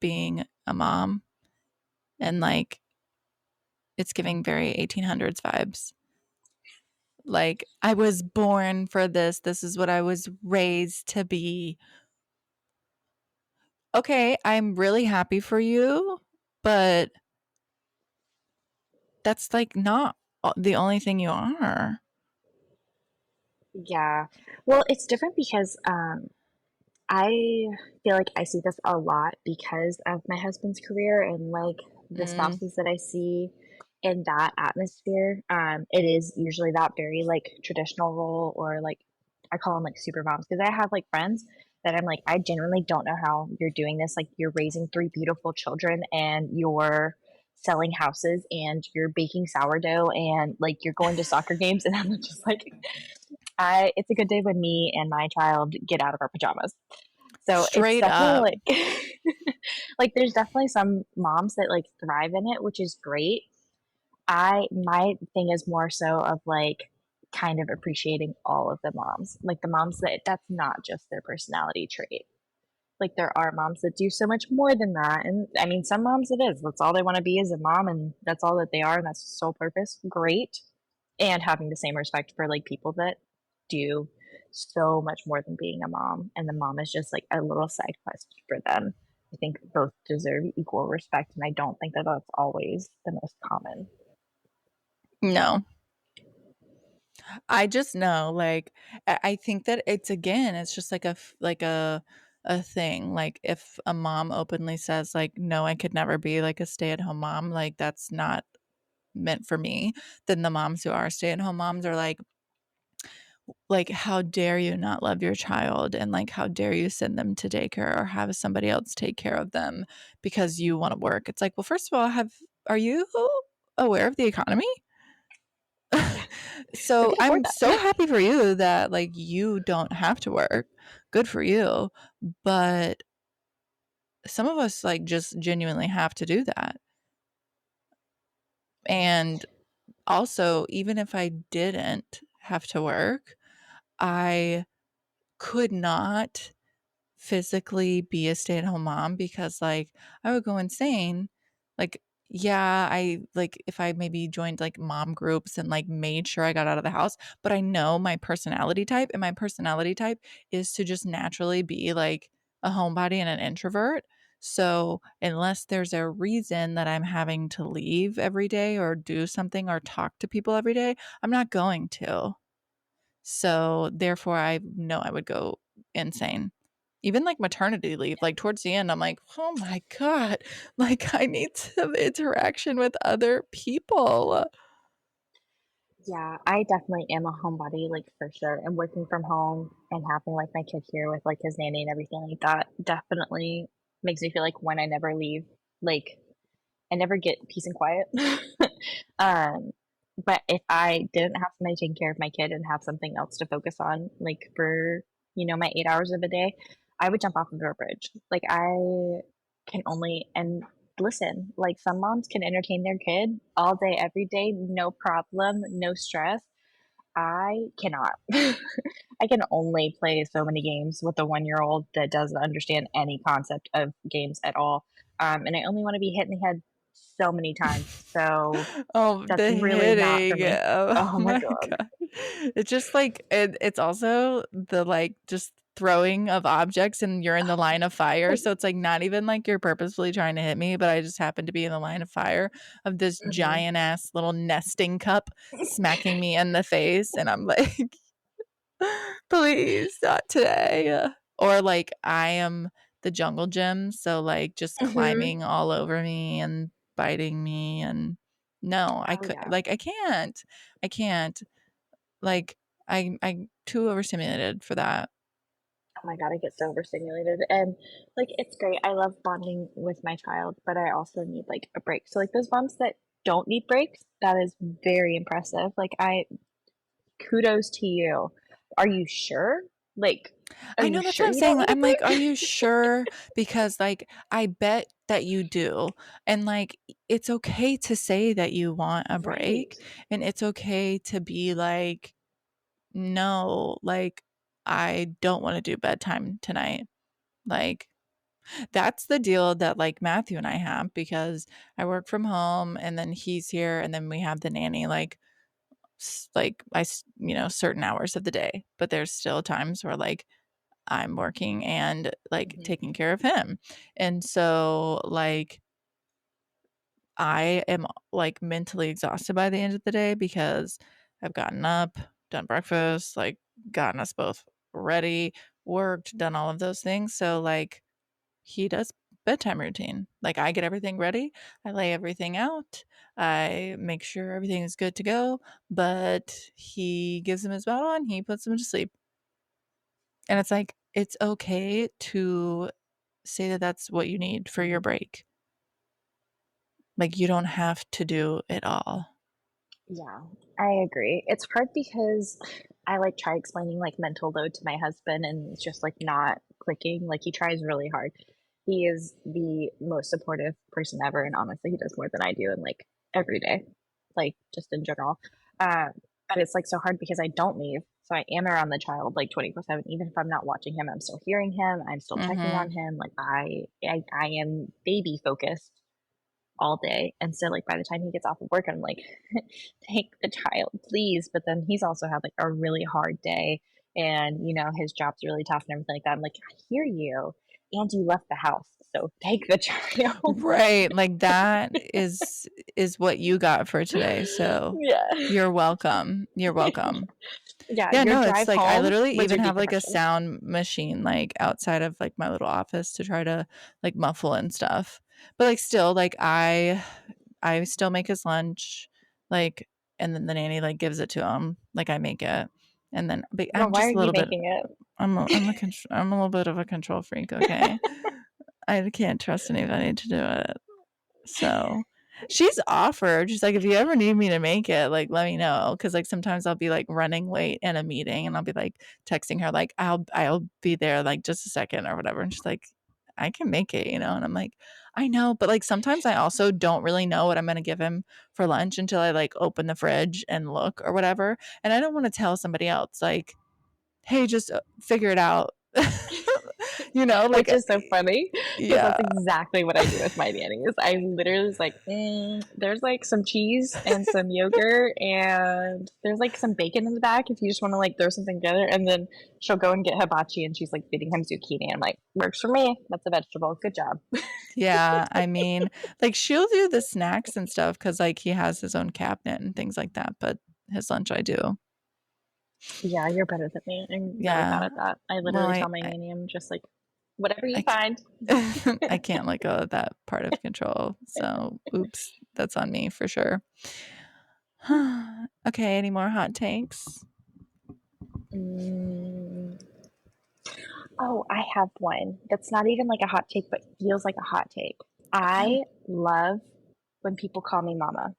Speaker 1: being a mom and like it's giving very 1800s vibes. Like, I was born for this. This is what I was raised to be. Okay, I'm really happy for you, but that's like not the only thing you are.
Speaker 2: Yeah. Well, it's different because I feel like I see this a lot because of my husband's career and like the
Speaker 1: Mm,
Speaker 2: spouses that I see in that atmosphere. It is usually that very like traditional role, or like I call them like super moms, because I have like friends that I'm like, I genuinely don't know how you're doing this. Like, you're raising three beautiful children and you're selling houses and you're baking sourdough and like you're going to soccer games. And I'm just like, it's a good day when me and my child get out of our pajamas. So it's
Speaker 1: straight
Speaker 2: definitely
Speaker 1: up.
Speaker 2: like like there's definitely some moms that like thrive in it, which is great. I My thing is more so of like kind of appreciating all of the moms. Like the moms that's not just their personality trait. Like there are moms that do so much more than that. And I mean some moms it is. That's all they want to be is a mom, and that's all that they are, and that's the sole purpose. Great. And having the same respect for like people that do so much more than being a mom, and the mom is just like a little side quest for them. I think both deserve equal respect, and I don't think that that's always the most common.
Speaker 1: No, I just know, like, I think that it's again, it's just like like a thing. Like, if a mom openly says, like, no, I could never be like a stay at home mom, like, that's not meant for me, then the moms who are stay at home moms are like, how dare you not love your child? And like, how dare you send them to daycare or have somebody else take care of them because you want to work? It's like, well, first of all, are you aware of the economy?
Speaker 2: Who
Speaker 1: So
Speaker 2: can afford
Speaker 1: I'm so
Speaker 2: that?
Speaker 1: happy for you that like you don't have to work. Good for you. But some of us like just genuinely have to do that. And also, even if I didn't have to work, I could not physically be a stay-at-home mom because, like, I would go insane. Like, yeah, I like, if I maybe joined, like, mom groups and, like, made sure I got out of the house, but I know my personality type, and my personality type is to just naturally be, like, a homebody and an introvert. So, unless there's a reason that I'm having to leave every day or do something or talk to people every day, I'm not going to. So, therefore, I know I would go insane. Even, like, maternity leave, like, towards the end, I'm like, "Oh my god." Like, I need some interaction with other people.
Speaker 2: Yeah, I definitely am a homebody, like for sure. And working from home and having like my kid here with like his nanny and everything like that definitely makes me feel like when I never leave, like I never get peace and quiet. um, but if I didn't have somebody taking care of my kid and have something else to focus on, like for, my 8 hours of a day, I would jump off of a bridge. Like I can only, and listen, like some moms can entertain their kid all day, every day, no problem, no stress. I cannot. I can only play so many games with a 1-year-old that doesn't understand any concept of games at all. And I only want to be hit in the head so many times. So
Speaker 1: Oh,
Speaker 2: that's
Speaker 1: the
Speaker 2: really not for
Speaker 1: hitting.
Speaker 2: me.
Speaker 1: Oh
Speaker 2: Oh my
Speaker 1: my
Speaker 2: God.
Speaker 1: god. It's just like it's also the, like, just throwing of objects and you're in the line of fire, so it's, like, not even like you're purposefully trying to hit me, but I just happen to be in the line of fire of this
Speaker 2: Mhm.
Speaker 1: giant ass little nesting cup smacking me in the face, and I'm like, "Please, not today." Or, like, I am the jungle gym, so, like, just
Speaker 2: Mhm.
Speaker 1: climbing all over me and biting me, and no, I
Speaker 2: Oh
Speaker 1: could
Speaker 2: yeah.
Speaker 1: like, I can't. I can't. Like, I too overstimulated for that.
Speaker 2: Oh my god, I get so overstimulated. And like it's great. I love bonding with my child, but I also need like a break. So like those moms that don't need breaks, that is very impressive. Like I kudos to you. Are you sure? Like, are
Speaker 1: I
Speaker 2: you
Speaker 1: know, that's what
Speaker 2: sure
Speaker 1: I'm
Speaker 2: you don't
Speaker 1: saying.
Speaker 2: need a
Speaker 1: I'm like, "Are
Speaker 2: break?
Speaker 1: you sure?" Because, like, I bet that you do, and, like, it's okay to say that you want a
Speaker 2: Right.
Speaker 1: break, and it's okay to be like, "No, like, I don't wanna do bedtime tonight." Like, that's the deal that, like, Matthew and I have because I work from home, and then he's here, and then we have the nanny, like, certain hours of the day, but there's still times where, like, I'm working and, like,
Speaker 2: Mhm.
Speaker 1: taking care of him. And so, like, I am, like, mentally exhausted by the end of the day because I've gotten up, done breakfast, like, gotten us both ready, worked, done all of those things. So, like, he does bedtime routine. Like, I get everything ready, I lay everything out, I make sure everything is good to go, but he gives him his bottle and he puts him to sleep. And it's like, it's okay to say that that's what you need for your break. Like, you don't have to do it all.
Speaker 2: Yeah, I agree. It's hard because I like try explaining like mental load to my husband and it's just like not clicking. Like he tries really hard. He is the most supportive person ever, and honestly, he does more than I do in like every day, like just in general. Uh, but it's like so hard because I don't leave, so I am around the child like 24/7. Even if I'm not watching him, I'm still hearing him. I'm still checking on
Speaker 1: Mhm.
Speaker 2: him. Like I am baby focused all day. And so like by the time he gets off of work, I'm like, take the child, please. But then he's also had like a really hard day and you know, his job's really tough and everything like that. I'm like, I hear you. And you left the house. So take the child.
Speaker 1: Right, like, that is what you got for today, so
Speaker 2: Yeah.
Speaker 1: you're welcome, you're welcome.
Speaker 2: Yeah.
Speaker 1: Yeah,
Speaker 2: Your
Speaker 1: no, it's
Speaker 2: drive
Speaker 1: like I
Speaker 2: home
Speaker 1: literally
Speaker 2: was
Speaker 1: even
Speaker 2: your
Speaker 1: have, like, a
Speaker 2: decompression.
Speaker 1: sound machine, like, outside of, like, my little office to try to, like, muffle and stuff. But, like, still, like, I still make his lunch, like, and then the nanny, like, gives it to him, like, I make it, and then but
Speaker 2: Well,
Speaker 1: I'm
Speaker 2: why are
Speaker 1: just a
Speaker 2: you
Speaker 1: little bit
Speaker 2: making it?
Speaker 1: I'm a little bit of a control freak, okay? I can't trust anybody to do it. So, she's offered, she's like, "If you ever need me to make it, like, let me know." Because like, sometimes I'll be, like, running late in a meeting, and I'll be, like, texting her, like, "I'll be there, like, just a second," or whatever, and she's like, "I can make it," you know, and I'm like, "I know," but, like, sometimes I also don't really know what I'm gonna give him for lunch until I, like, open the fridge and look or whatever, and I don't wanna tell somebody else, like, "Hey, just, figure it out." You know, like,
Speaker 2: Which is so funny because
Speaker 1: yeah.
Speaker 2: that's exactly what I do with my nannies. I literally was like, there's like some cheese and some yogurt, and there's like some bacon in the back if you just want to like throw something together. And then she'll go and get hibachi, and she's like feeding him zucchini. I'm like, works for me. That's a vegetable. Good job.
Speaker 1: Yeah, I mean, like, she'll do the snacks and stuff because like, he has his own cabinet and things like that, but his lunch I do.
Speaker 2: Yeah, you're better than me. I'm really bad
Speaker 1: Yeah.
Speaker 2: at that. I
Speaker 1: Well,
Speaker 2: literally tell my nanny, I'm just like, whatever you
Speaker 1: I
Speaker 2: find.
Speaker 1: I can't let go of that part of control, so oops, that's on me for sure. Okay, any more hot takes?
Speaker 2: Mm, Oh, I have one that's not even like a hot take, but feels like a hot take.
Speaker 1: Okay.
Speaker 2: I love when people call me mama.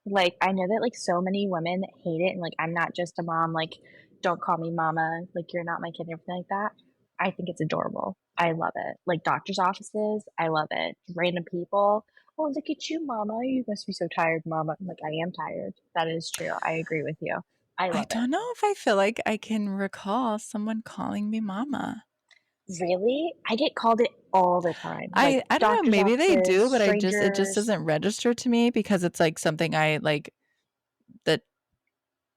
Speaker 2: Like, I know that like so many women hate it, and like, I'm not just a mom. Like, don't call me mama. Like, you're not my kid, and everything like that. I think it's adorable. I love it. Like, doctor's offices, I love it. Random people. Oh, look at you, mama. You must be so tired, mama. I'm like, I am tired. That is true. I agree with you. I
Speaker 1: I
Speaker 2: love it.
Speaker 1: don't know if I feel like I can recall someone calling me mama.
Speaker 2: Really? I get called it all the time. Like
Speaker 1: I don't know,
Speaker 2: doctor's
Speaker 1: maybe they
Speaker 2: offices,
Speaker 1: do, but it just
Speaker 2: strangers.
Speaker 1: doesn't register to me because it's, like, something I, like that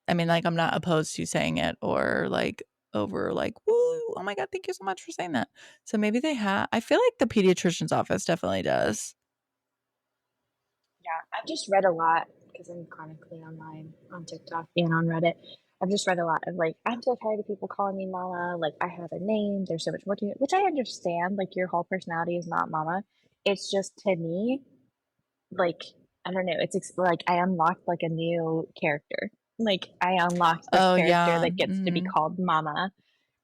Speaker 1: I mean, like, I'm not opposed to saying it or, like, over, like, "Woo, oh my god, thank you so much for saying that." So maybe they have. I feel like the pediatrician's office definitely does.
Speaker 2: Yeah, I've just read a lot because I'm chronically online on TikTok and on Reddit. I've just read a lot of like, I'm so tired of people calling me mama. Like, I have a name. There's so much more to it, which I understand. Like, your whole personality is not mama. It's just to me, like, I don't know. Like I unlocked like a new character. Like, I unlocked this
Speaker 1: Oh,
Speaker 2: character
Speaker 1: yeah.
Speaker 2: that gets to be
Speaker 1: Mhm.
Speaker 2: called Mama,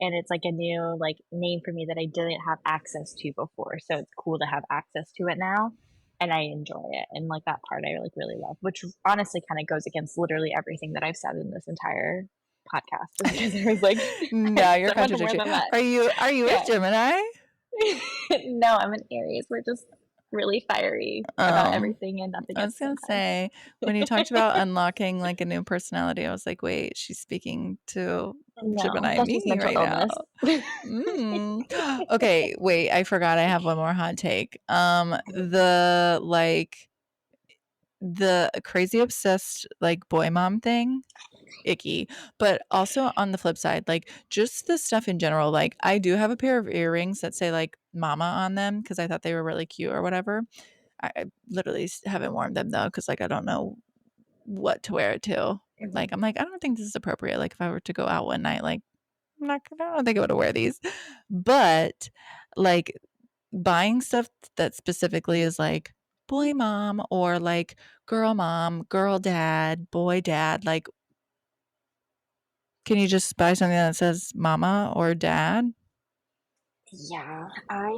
Speaker 2: and it's like a new like name for me that I didn't have access to before. So it's cool to have access to it now, and I enjoy it. And like that part, I like really love, which honestly kind of goes against literally everything that I've said in this entire podcast. Is because I was like, I'm
Speaker 1: No, you're
Speaker 2: so much more
Speaker 1: contradictory.
Speaker 2: than that.
Speaker 1: Are you a
Speaker 2: Yeah.
Speaker 1: Gemini?
Speaker 2: No, I'm an Aries. We're just really fiery about
Speaker 1: Oh,
Speaker 2: everything and nothing
Speaker 1: I
Speaker 2: at
Speaker 1: was
Speaker 2: the same
Speaker 1: gonna say, when you talked about unlocking, like, a new personality, I was like, "Wait, she's speaking to
Speaker 2: No,
Speaker 1: Gemini
Speaker 2: that's just
Speaker 1: me
Speaker 2: mental
Speaker 1: right now."
Speaker 2: illness.
Speaker 1: Mm. Okay, wait, I forgot I have one more hot take. The crazy obsessed, like, boy mom thing, icky. But also on the flip side, like, just the stuff in general, like, I do have a pair of earrings that say, like, mama on them because I thought they were really cute or whatever. I literally haven't worn them though because, like, I don't know what to wear it to.
Speaker 2: Mhm.
Speaker 1: Like, I'm like, I don't think this is appropriate. Like, if I were to go out one night, like, I don't think I would wear these. But like buying stuff that specifically is like boy mom or like girl mom, girl dad, boy dad, like, can you just buy something that says mama or dad?
Speaker 2: Yeah, I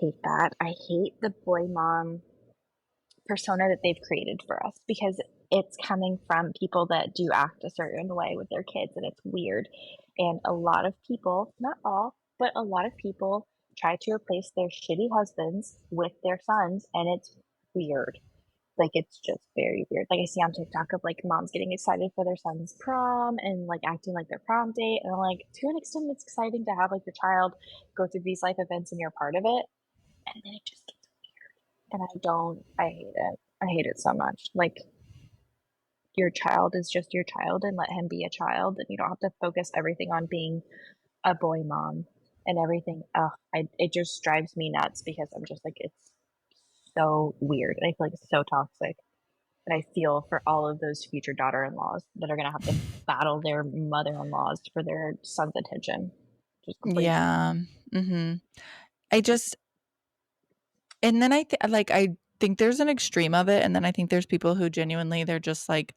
Speaker 2: hate that. I hate the boy mom persona that they've created for us because it's coming from people that do act a certain way with their kids and it's weird. And a lot of people, not all, but a lot of people try to replace their shitty husbands with their sons and it's weird. Like it's just very weird. Like I see on TikTok of like moms getting excited for their son's prom and like acting like their prom date. And I'm like, to an extent, it's exciting to have like your child go through these life events and you're part of it. And then it just gets, and I hate it. I hate it so much. Like your child is just your child and let him be a child. And you don't have to focus everything on being a boy mom and everything. It just drives me nuts because I'm just like, it's so weird. And I feel like it's so toxic. And I feel for all of those future daughter-in-laws that are going to have to battle their mother-in-laws for their son's attention. Just crazy.
Speaker 1: Yeah. Mhm. I just and then I think there's an extreme of it and then I think there's people who genuinely they're just like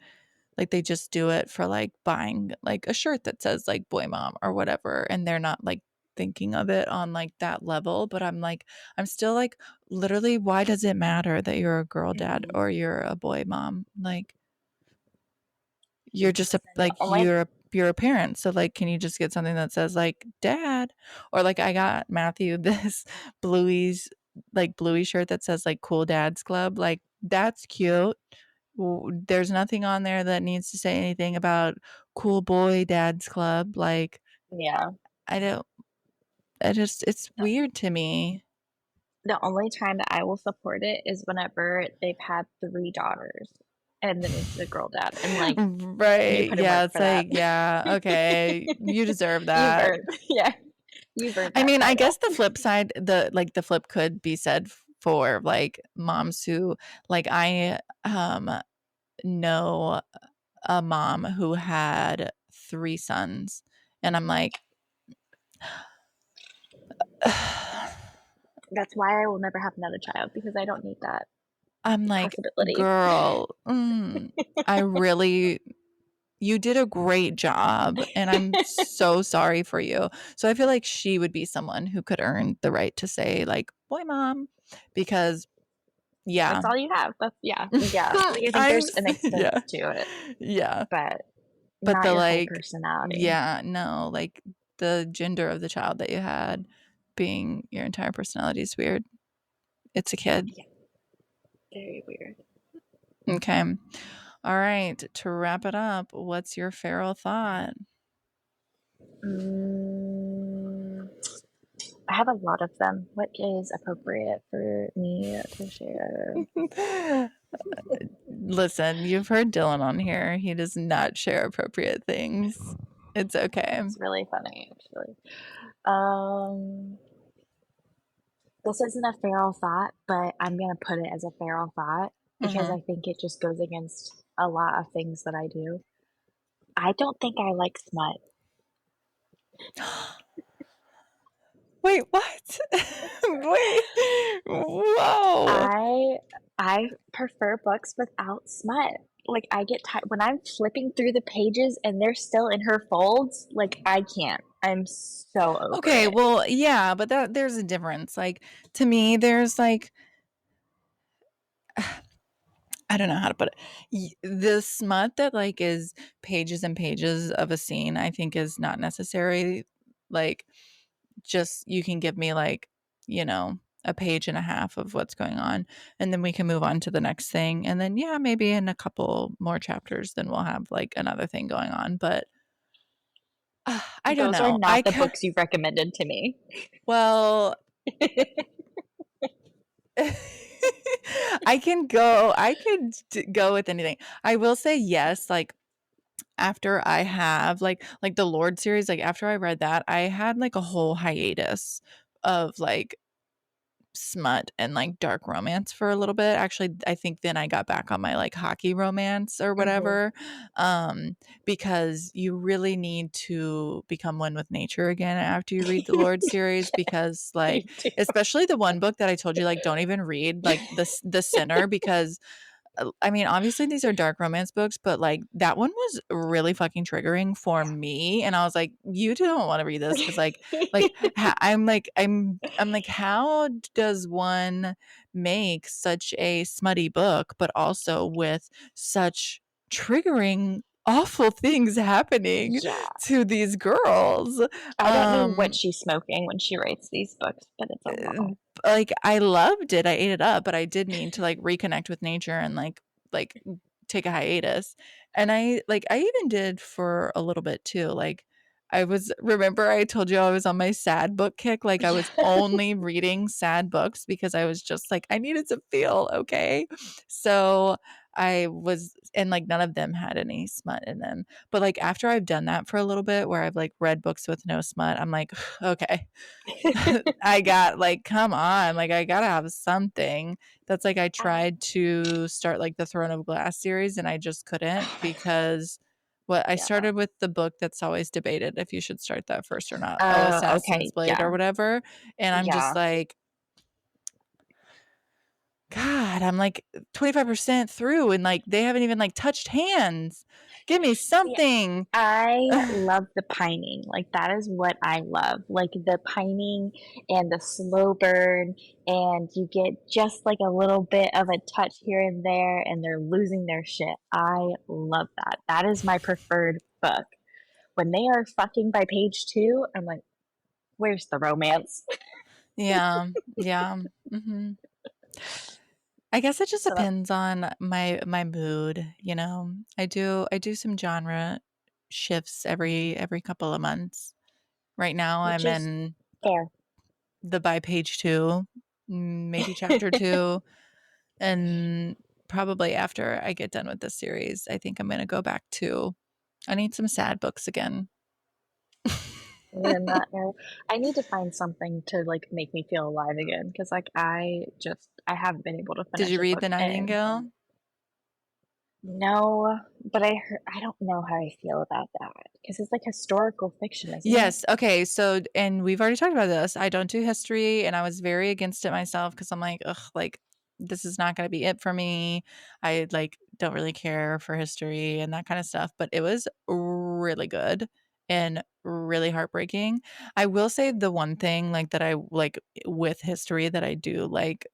Speaker 1: they just do it for like buying like a shirt that says like boy mom or whatever and they're not like thinking of it on like that level, but I'm like I'm still like literally why does it matter that you're a girl dad
Speaker 2: Mm-hmm.
Speaker 1: or you're a boy mom? Like you're just a
Speaker 2: Listen, the only
Speaker 1: you're a parent. So like can you just get something that says like dad? Or like I got Matthew this bluey's bluey shirt that says like cool dads club. Like that's cute. There's nothing on there that needs to say anything about cool boy dads club. Like
Speaker 2: yeah,
Speaker 1: I don't I just it's weird to me.
Speaker 2: the only time that I will support it is whenever they've had 3 daughters, and then it's a girl dad, and, like, you
Speaker 1: Right.
Speaker 2: put in
Speaker 1: Yeah,
Speaker 2: work
Speaker 1: it's
Speaker 2: for that.
Speaker 1: like, yeah, okay. You deserve
Speaker 2: You've
Speaker 1: that.
Speaker 2: earned yeah, you've earned
Speaker 1: I
Speaker 2: that
Speaker 1: mean, I guess
Speaker 2: title.
Speaker 1: the flip side, the flip could be said for like moms who like I know a mom who had 3 sons and I'm like
Speaker 2: That's why I will never have another child because I don't need that
Speaker 1: I'm like,
Speaker 2: possibility.
Speaker 1: "Girl, I really you did a great job, and I'm so sorry for you." So I feel like she would be someone who could earn the right to say, like, "Boy, mom," because yeah.
Speaker 2: That's all you have. That's yeah. Like, I think
Speaker 1: I'm
Speaker 2: there's
Speaker 1: s
Speaker 2: an extent
Speaker 1: yeah.
Speaker 2: to it,
Speaker 1: Yeah.
Speaker 2: but
Speaker 1: But
Speaker 2: not
Speaker 1: the,
Speaker 2: your whole
Speaker 1: like
Speaker 2: personality.
Speaker 1: yeah, no, like, the gender of the child that you had being your entire personality is weird. It's a kid.
Speaker 2: Yeah, very weird.
Speaker 1: Okay. Alright, to wrap it up, what's your feral thought?
Speaker 2: Mm, I have a lot of them. What is appropriate for me to share?
Speaker 1: Listen, you've heard Dylan on here. He does not share appropriate things. It's okay.
Speaker 2: It's really funny, actually. Um, this isn't a feral thought, but I'm gonna put it as a feral thought because
Speaker 1: Mhm.
Speaker 2: I think it just goes against a lot of things that I do. I don't think I like smut.
Speaker 1: Wait, what? Wait. Whoa.
Speaker 2: I I prefer books without smut. like I get tired when I'm flipping through the pages and they're still in her folds. Like I can't. I'm so over
Speaker 1: Okay,
Speaker 2: it.
Speaker 1: well, yeah, but that there's a difference. Like to me, there's like I don't know how to put it. The smut that like is pages and pages of a scene, I think is not necessary. Like just you can give me like, you know, a page and a half of what's going on and then we can move on to the next thing and then yeah, maybe in a couple more chapters then we'll have like another thing going on, but I don't
Speaker 2: Those are
Speaker 1: know.
Speaker 2: not the books you've recommended to me.
Speaker 1: Well, I could go with anything. I will say yes, like after I have like the Lord series, like after I read that, I had like a whole hiatus of like smut and like dark romance for a little bit. Actually, I think then I got back on my like hockey romance or
Speaker 2: Mhm.
Speaker 1: whatever. Because you really need to become one with nature again after you read the Lord series because
Speaker 2: Me
Speaker 1: like
Speaker 2: too.
Speaker 1: especially the one book that I told you like don't even read like the sinner because I mean, obviously these are dark romance books, but like that one was really fucking triggering for me, and I was like, "You don't want to read this because I'm like, how does one make such a smutty book, but also with such triggering, awful things happening
Speaker 2: Yeah.
Speaker 1: to these girls?"
Speaker 2: I don't know what
Speaker 1: Um,
Speaker 2: she's smoking when she writes these books, but it's a
Speaker 1: uh,
Speaker 2: lot.
Speaker 1: like I loved it. I ate it up, but I did need to like reconnect with nature and like take a hiatus. And I even did for a little bit too. Like I was remember I told you I was on my sad book kick. Like I was only reading sad books because I was just like I needed to feel okay. So I was and like none of them had any smut in them. But like after I've done that for a little bit where I've like read books with no smut, I'm like, okay, I got like, come on, like I gotta have something. That's like I
Speaker 2: I
Speaker 1: tried to start like the Throne of Glass series and I just couldn't because what I
Speaker 2: yeah.
Speaker 1: started with the book that's always debated if you should start that first or not. Oh,
Speaker 2: Oh,
Speaker 1: Assassin's
Speaker 2: okay.
Speaker 1: Blade or
Speaker 2: Yeah.
Speaker 1: whatever. And I'm just
Speaker 2: Yeah.
Speaker 1: like, God, I'm like 25% through and like they haven't even like touched hands. Give me
Speaker 2: See,
Speaker 1: something.
Speaker 2: I love the pining. Like that is what I love. Like the pining and the slow burn and you get just like a little bit of a touch here and there and they're losing their shit. I love that. That is my preferred book. When they are fucking by page 2, I'm like, where's the romance?
Speaker 1: Yeah. Yeah. Mhm. I guess it just
Speaker 2: So that
Speaker 1: depends on my mood, you know? I do some genre shifts every couple of months. Right now,
Speaker 2: which
Speaker 1: I'm
Speaker 2: is
Speaker 1: in
Speaker 2: fair.
Speaker 1: the by page 2, maybe chapter 2, and probably after I get done with this series, I think I'm gonna go back to I need some sad books again.
Speaker 2: We're in that area. I need to find something to like make me feel alive again because like I haven't been able to
Speaker 1: Did
Speaker 2: finish
Speaker 1: you
Speaker 2: a
Speaker 1: read
Speaker 2: book
Speaker 1: The
Speaker 2: and
Speaker 1: Nightingale?
Speaker 2: no, but I don't know how I feel about that because it's like historical fiction, isn't it?
Speaker 1: Yes. Okay. So, and we've already talked about this. I don't do history, and I was very against it myself because I'm like, ugh, like this is not going to be it for me. I like don't really care for history and that kind of stuff, but it was really good and really heartbreaking. I will say the one thing like that I like with history that I do like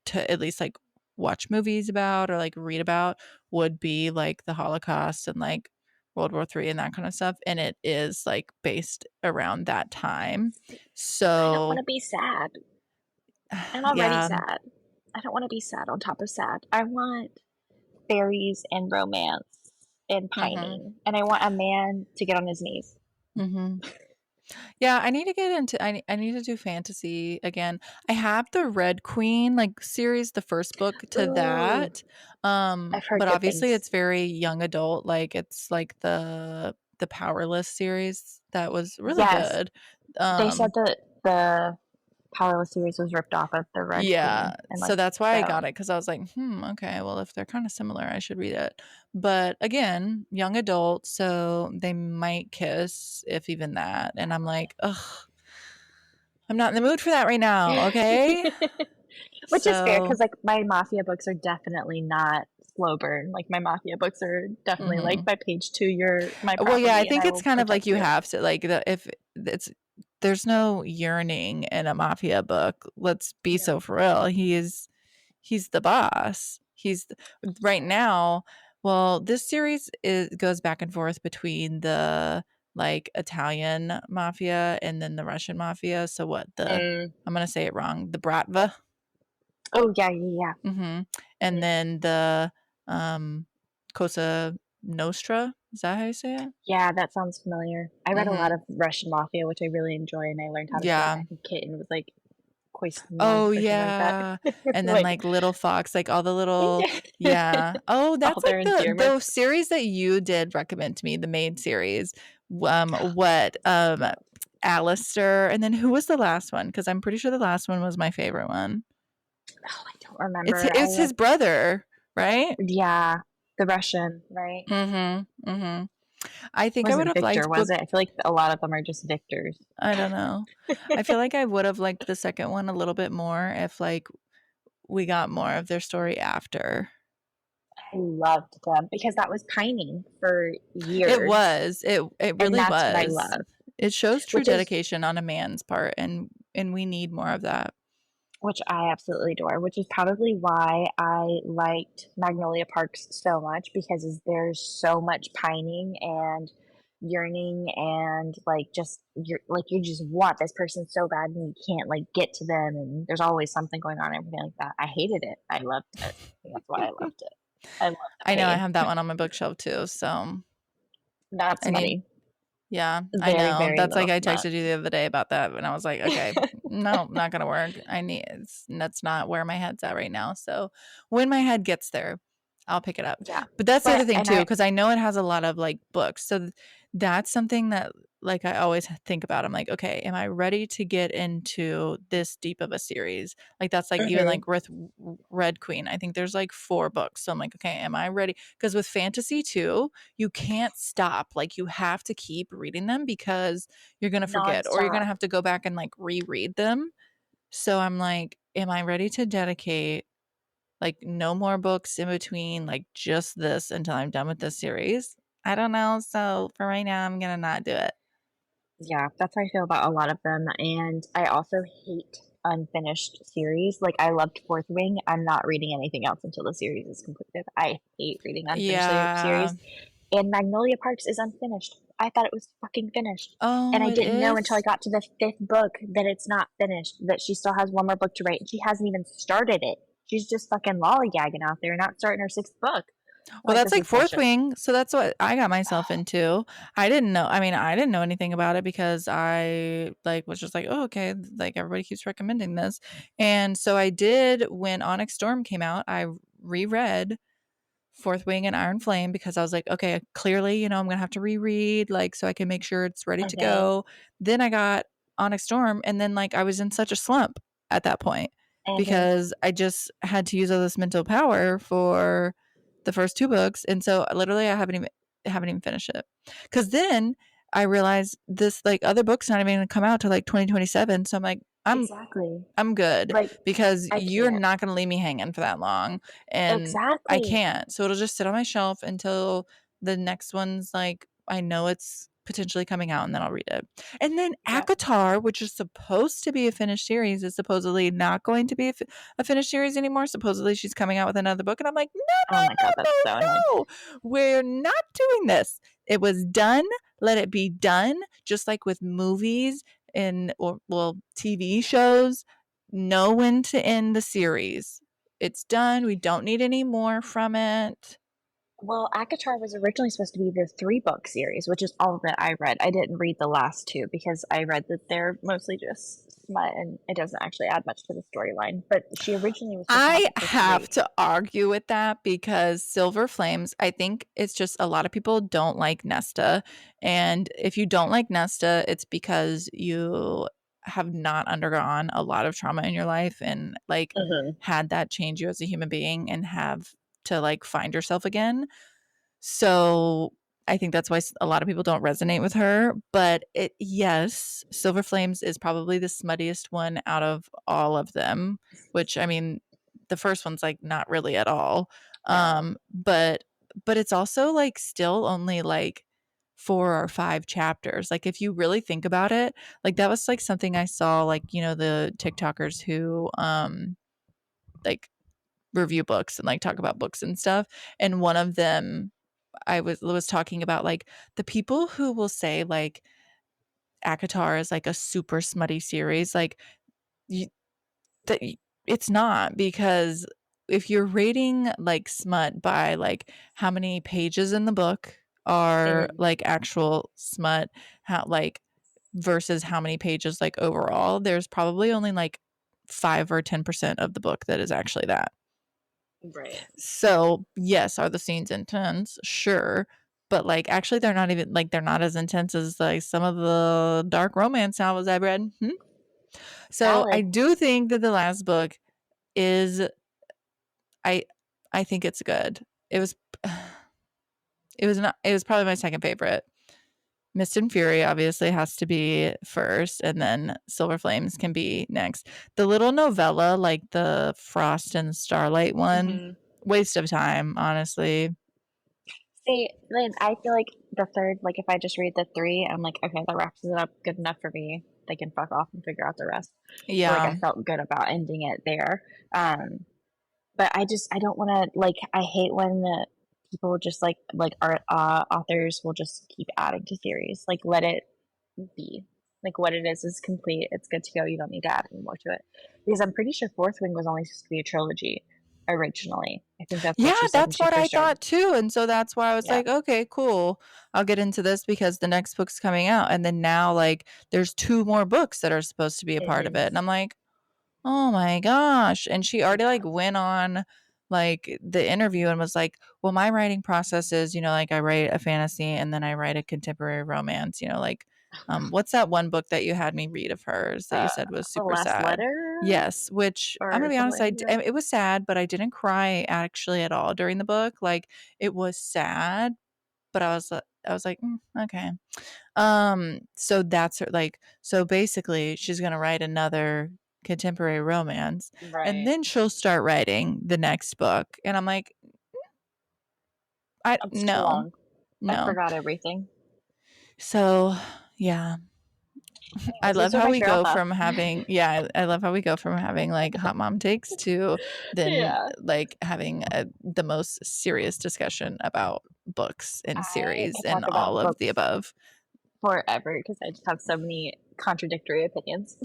Speaker 1: to at least like watch movies about or like read about would be like the Holocaust and like World War III and that kind of stuff. And it is like based around that time.
Speaker 2: See, I don't want
Speaker 1: So
Speaker 2: to be sad. I'm already
Speaker 1: yeah.
Speaker 2: sad. I don't want to be sad on top of sad. I want fairies and romance and
Speaker 1: Mm-hmm.
Speaker 2: pining, and I want a man to get on his knees.
Speaker 1: Mm-hmm. Yeah, I need to get into I need to do fantasy again. I have the Red Queen like series, the first book to
Speaker 2: Ooh,
Speaker 1: that.
Speaker 2: I've heard
Speaker 1: But
Speaker 2: good
Speaker 1: obviously
Speaker 2: things.
Speaker 1: it's very young adult, like it's like the Powerless series that was really
Speaker 2: Yes,
Speaker 1: good.
Speaker 2: they said
Speaker 1: Um
Speaker 2: that the Powerless series was ripped off of the Red
Speaker 1: yeah,
Speaker 2: Queen, and
Speaker 1: so
Speaker 2: like
Speaker 1: that's why I
Speaker 2: so.
Speaker 1: got it because I was like, okay, well if they're kind of similar, I should read it. But again, young adult, so they might kiss if even that. And I'm like, ugh, I'm not in the mood for that right now, okay?
Speaker 2: Which is fair
Speaker 1: So,
Speaker 2: because like my mafia books are definitely not slow burn. Like my mafia books are definitely like
Speaker 1: Mhm.
Speaker 2: by page 2 you're my
Speaker 1: Well, yeah, I
Speaker 2: property and
Speaker 1: think
Speaker 2: I
Speaker 1: it's
Speaker 2: will
Speaker 1: kind of like
Speaker 2: protect
Speaker 1: you
Speaker 2: you.
Speaker 1: have to like if it's there's no yearning in a mafia book. Let's be so
Speaker 2: No.
Speaker 1: for real. He's the boss. Right now. Well, this series goes back and forth between the like Italian mafia and then the Russian mafia. So what the
Speaker 2: Mm.
Speaker 1: I'm gonna say it wrong. The Bratva.
Speaker 2: Oh, yeah, yeah, yeah.
Speaker 1: Hmm. And
Speaker 2: Mhm.
Speaker 1: then the um, Cosa Nostra. Is that how you say it?
Speaker 2: Yeah, that sounds familiar. I read a lot
Speaker 1: Hmm.
Speaker 2: of Russian mafia, which I really enjoy, and I learned how to say it.
Speaker 1: Yeah.
Speaker 2: I think kitten was like Koisna
Speaker 1: Oh,
Speaker 2: or something like that.
Speaker 1: yeah, and then,
Speaker 2: Like,
Speaker 1: like, Little Fox, like, all the little yeah. Oh,
Speaker 2: all
Speaker 1: that's, like,
Speaker 2: their
Speaker 1: the
Speaker 2: endearments.
Speaker 1: series that you did recommend to me, the Maid series. What, Alistair, and then who was the last one? Because 'Cause I'm pretty sure the last one was my favorite one.
Speaker 2: Oh, I don't remember. I
Speaker 1: It's his
Speaker 2: like,
Speaker 1: brother, right?
Speaker 2: yeah, the Russian, right?
Speaker 1: Mhm, mhm. I think I would
Speaker 2: Wasn't
Speaker 1: have
Speaker 2: Victor,
Speaker 1: liked
Speaker 2: was
Speaker 1: book
Speaker 2: it? I feel like a lot of them are just Victors.
Speaker 1: I don't know. I feel like I would have liked the second one a little bit more if, like, we got more of their story after.
Speaker 2: I loved them because that was pining for
Speaker 1: It
Speaker 2: years,
Speaker 1: was. It
Speaker 2: and
Speaker 1: really
Speaker 2: that's what I
Speaker 1: was.
Speaker 2: love,
Speaker 1: It shows true
Speaker 2: which is
Speaker 1: dedication on a man's part, and we need more of that.
Speaker 2: which I absolutely adore, which is probably why I liked Magnolia Parks so much because there's so much pining and yearning and like just you just want this person so bad and you can't like get to them and there's always something going on and everything like that. I hated it. I loved it. And that's why I loved it. I love the
Speaker 1: I know I
Speaker 2: pain.
Speaker 1: have that one on my bookshelf too, so
Speaker 2: Not
Speaker 1: I need
Speaker 2: smutty.
Speaker 1: yeah, I
Speaker 2: Very,
Speaker 1: know.
Speaker 2: very
Speaker 1: That's
Speaker 2: little
Speaker 1: like I
Speaker 2: smut.
Speaker 1: texted you the other day about that, and I was like, "Okay, no, not gonna work. That's not where my head's at right now." So when my head gets there, I'll pick it up.
Speaker 2: Yeah.
Speaker 1: But that's the other
Speaker 2: But
Speaker 1: thing
Speaker 2: and
Speaker 1: too,
Speaker 2: I
Speaker 1: because I know it has a lot of like books. So that's something that like I always think about. I'm like, okay, am I ready to get into this deep of a series? Like that's like even
Speaker 2: mhm,
Speaker 1: like with Red Queen. I think there's like 4 books. So I'm like, okay, am I ready? Because with fantasy too, you can't stop. Like you have to keep reading them because you're going to forget or you're going to
Speaker 2: nonstop.
Speaker 1: have to go back and like reread them. So I'm like, am I ready to dedicate like no more books in between, like just this until I'm done with this series? I don't know. So for right now, I'm going to not do it.
Speaker 2: Yeah, that's how I feel about a lot of them, and I also hate unfinished series. Like, I loved Fourth Wing. I'm not reading anything else until the series is completed. I hate reading unfinished
Speaker 1: Yeah.
Speaker 2: series. And Magnolia Parks is unfinished. I thought it was fucking finished. And
Speaker 1: Oh,
Speaker 2: I
Speaker 1: it
Speaker 2: didn't know until I
Speaker 1: is?
Speaker 2: got to the fifth book that it's not finished, that she still has one more book to write, and she hasn't even started it. She's just fucking lollygagging out there, not starting her sixth book. I'm
Speaker 1: Well,
Speaker 2: like,
Speaker 1: that's
Speaker 2: this
Speaker 1: like
Speaker 2: is
Speaker 1: Fourth
Speaker 2: bullshit.
Speaker 1: Wing, so that's what I got myself into. I didn't know I didn't know anything about it because I, like, was just like, "Oh, okay," like, everybody keeps recommending this, and so I did when Onyx Storm came out, I reread Fourth Wing and Iron Flame because I was like, "Okay, clearly, I'm gonna have to reread, like, so I can make sure it's ready to
Speaker 2: Mm-hmm.
Speaker 1: go." Then I got Onyx Storm, and then, like, I was in such a slump at that point
Speaker 2: Mm-hmm.
Speaker 1: because I just had to use all this mental power for the first 2 books, and so literally I haven't even finished it. Because then I realized this, like, other book's not even gonna come out till, like, 2027, so I'm like,
Speaker 2: Exactly.
Speaker 1: I'm good
Speaker 2: Like,
Speaker 1: because
Speaker 2: I
Speaker 1: you're
Speaker 2: can't.
Speaker 1: not gonna leave me hanging for that long, and I
Speaker 2: Exactly.
Speaker 1: can't. So it'll just sit on my shelf until the next one's, like, I know it's potentially coming out, and then I'll read it. And then
Speaker 2: Yep.
Speaker 1: ACOTAR, which is supposed to be a finished series, is supposedly not going to be a finished series anymore. Supposedly, she's coming out with another book, and I'm like, "No,
Speaker 2: Oh my God,
Speaker 1: no,
Speaker 2: that's
Speaker 1: no,
Speaker 2: so annoying.
Speaker 1: no, no. We're not doing this. It was done. Let it be done." Just like with movies and or well, TV shows, know when to end the series. It's done. We don't need any more from it.
Speaker 2: Well, ACOTAR was originally supposed to be the three-book series, which is all that I read. I didn't read the last two because I read that they're mostly just smut and it doesn't actually add much to the storyline. But she originally was supposed to have
Speaker 1: I
Speaker 2: like the
Speaker 1: have
Speaker 2: three.
Speaker 1: to argue with that because Silver Flames, I think it's just a lot of people don't like Nesta. And if you don't like Nesta, it's because you have not undergone a lot of trauma in your life and like
Speaker 2: Hmm.
Speaker 1: had that change you as a human being and have to like find yourself again. So I think that's why a lot of people don't resonate with her. But yes, Silver Flames is probably the smuttiest one out of all of them, which I mean, the first one's like not really at all.
Speaker 2: Yeah.
Speaker 1: But it's also, like, still only, like, 4 or 5 chapters. Like, if you really think about it, like, that was, like, something I saw, like, the TikTokers who, like, review books and, like, talk about books and stuff, and one of them I was talking about, like, the people who will say, like, ACOTAR is, like, a super smutty series, like, you that y it's not, because if you're rating, like, smut by, like, how many pages in the book are,
Speaker 2: Mhm.
Speaker 1: like, actual smut, how like, versus how many pages, like, overall, there's probably only, like, 5 or 10% of the book that is actually that.
Speaker 2: Right.
Speaker 1: So, yes, are the scenes intense? Sure, but, like, actually, they're not even like, they're not as intense as, like, some of the dark romance novels I've read. So, I
Speaker 2: Valid.
Speaker 1: do think that the last book is I I think it's good. It was it was probably my second favorite. Mist and Fury obviously has to be first, and then Silver Flames can be next. The little novella, like the Frost and Starlight one,
Speaker 2: Mhm.
Speaker 1: waste of time, honestly.
Speaker 2: See, then I feel like the third, like if I just read the three, I'm like, okay, that wraps it up good enough for me. They can fuck off and figure out the rest. So like I
Speaker 1: Yeah.
Speaker 2: felt good about ending it there. But I don't want to like I hate when people just like art authors will just keep adding to series. Like let it be. Like what it is complete. It's good to go. You don't need to add any more to it. Because I'm pretty sure Fourth Wing was only supposed to be a trilogy originally. I think that's
Speaker 1: Yeah,
Speaker 2: what she said when
Speaker 1: that's
Speaker 2: she
Speaker 1: what I
Speaker 2: first started.
Speaker 1: thought too, and so that's why I was
Speaker 2: Yeah,
Speaker 1: like, "Okay, cool. I'll get into this because the next book's coming out," and then now, like, there's 2 more books that are supposed to be a part of it, and
Speaker 2: hmm
Speaker 1: I'm like, "Oh my gosh," and she already,
Speaker 2: yeah.
Speaker 1: like, went on, like, the interview and was like, "Well, my writing process is, like, I write a fantasy and then I write a contemporary romance," like, what's that one book that you had me read of hers that you
Speaker 2: Uh,
Speaker 1: said was
Speaker 2: the
Speaker 1: super
Speaker 2: last
Speaker 1: sad?
Speaker 2: letter
Speaker 1: Yes, which I'm
Speaker 2: or
Speaker 1: gonna be honest,
Speaker 2: something. Yeah.
Speaker 1: it was sad, but I didn't cry actually at all during the book, like, it was sad, but I was like, okay." So that's her, like, so basically she's gonna write another contemporary romance, and
Speaker 2: Right.
Speaker 1: then she'll start writing the next book, and I'm like, I
Speaker 2: It's too
Speaker 1: no,
Speaker 2: long. I
Speaker 1: no.
Speaker 2: forgot everything.
Speaker 1: So, yeah. I
Speaker 2: Anyways,
Speaker 1: love
Speaker 2: these are
Speaker 1: how
Speaker 2: my
Speaker 1: we
Speaker 2: feral
Speaker 1: go
Speaker 2: thoughts.
Speaker 1: from having I love how we go from having, like, hot mom takes to then,
Speaker 2: Yeah.
Speaker 1: like, having the most serious discussion about books and
Speaker 2: I
Speaker 1: series
Speaker 2: could
Speaker 1: and
Speaker 2: talk
Speaker 1: all
Speaker 2: about
Speaker 1: of the
Speaker 2: books
Speaker 1: above.
Speaker 2: forever because I just have so many contradictory opinions.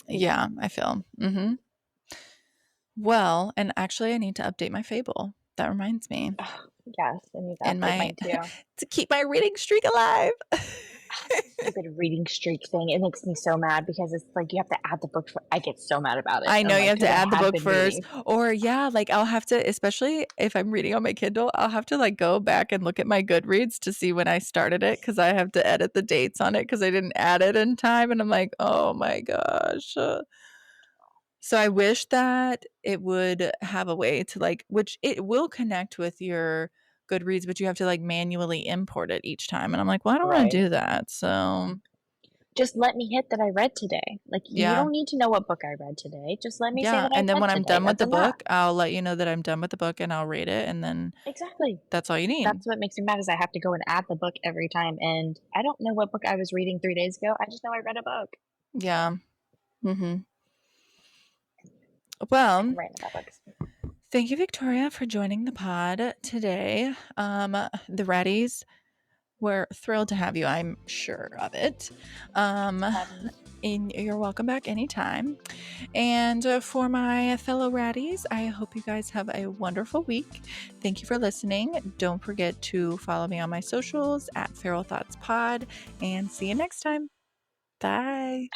Speaker 1: Yeah, I feel. Well, and actually I need to update my Fable. That reminds me.
Speaker 2: Yes, I need to
Speaker 1: In
Speaker 2: update
Speaker 1: my
Speaker 2: mine too.
Speaker 1: to keep my reading streak alive.
Speaker 2: Stupid reading streak thing. It makes me so mad because it's like you have to add the book. I get so mad about it.
Speaker 1: I
Speaker 2: I'm
Speaker 1: know you
Speaker 2: like,
Speaker 1: have to
Speaker 2: because I
Speaker 1: add the
Speaker 2: have
Speaker 1: book
Speaker 2: been
Speaker 1: first,
Speaker 2: reading.
Speaker 1: or yeah, like, I'll have to, especially if I'm reading on my Kindle, I'll have to, like, go back and look at my Goodreads to see when I started it because I have to edit the dates on it because I didn't add it in time, and I'm like, "Oh my gosh." So I wish that it would have a way to, like, which it will connect with your Goodreads, but you have to, like, manually import it each time, and I'm like, "Well, I don't wanna
Speaker 2: Right.
Speaker 1: do that." So,
Speaker 2: Just let me hit that I read today. Like, you
Speaker 1: yeah.
Speaker 2: don't need to know what book I read today. Just let me say
Speaker 1: Yeah,
Speaker 2: that I
Speaker 1: and then
Speaker 2: read
Speaker 1: when I'm
Speaker 2: today.
Speaker 1: done with
Speaker 2: That's
Speaker 1: the
Speaker 2: enough.
Speaker 1: book, I'll let you know that I'm done with the book, and I'll rate it, and then
Speaker 2: Exactly.
Speaker 1: that's all you need.
Speaker 2: That's what makes me mad is I have to go and add the book every time, and I don't know what book I was reading 3 days ago. I just know I read a book.
Speaker 1: Yeah. Mhm.
Speaker 2: I
Speaker 1: Well,
Speaker 2: can write about books.
Speaker 1: thank you, Victoria, for joining the pod today. The Ratties, we're thrilled to have you. I'm sure of it. Um,
Speaker 2: Um,
Speaker 1: and you're welcome back anytime. And for my fellow Ratties, I hope you guys have a wonderful week. Thank you for listening. Don't forget to follow me on my socials at Feral Thoughts Pod, and see you next time. Bye.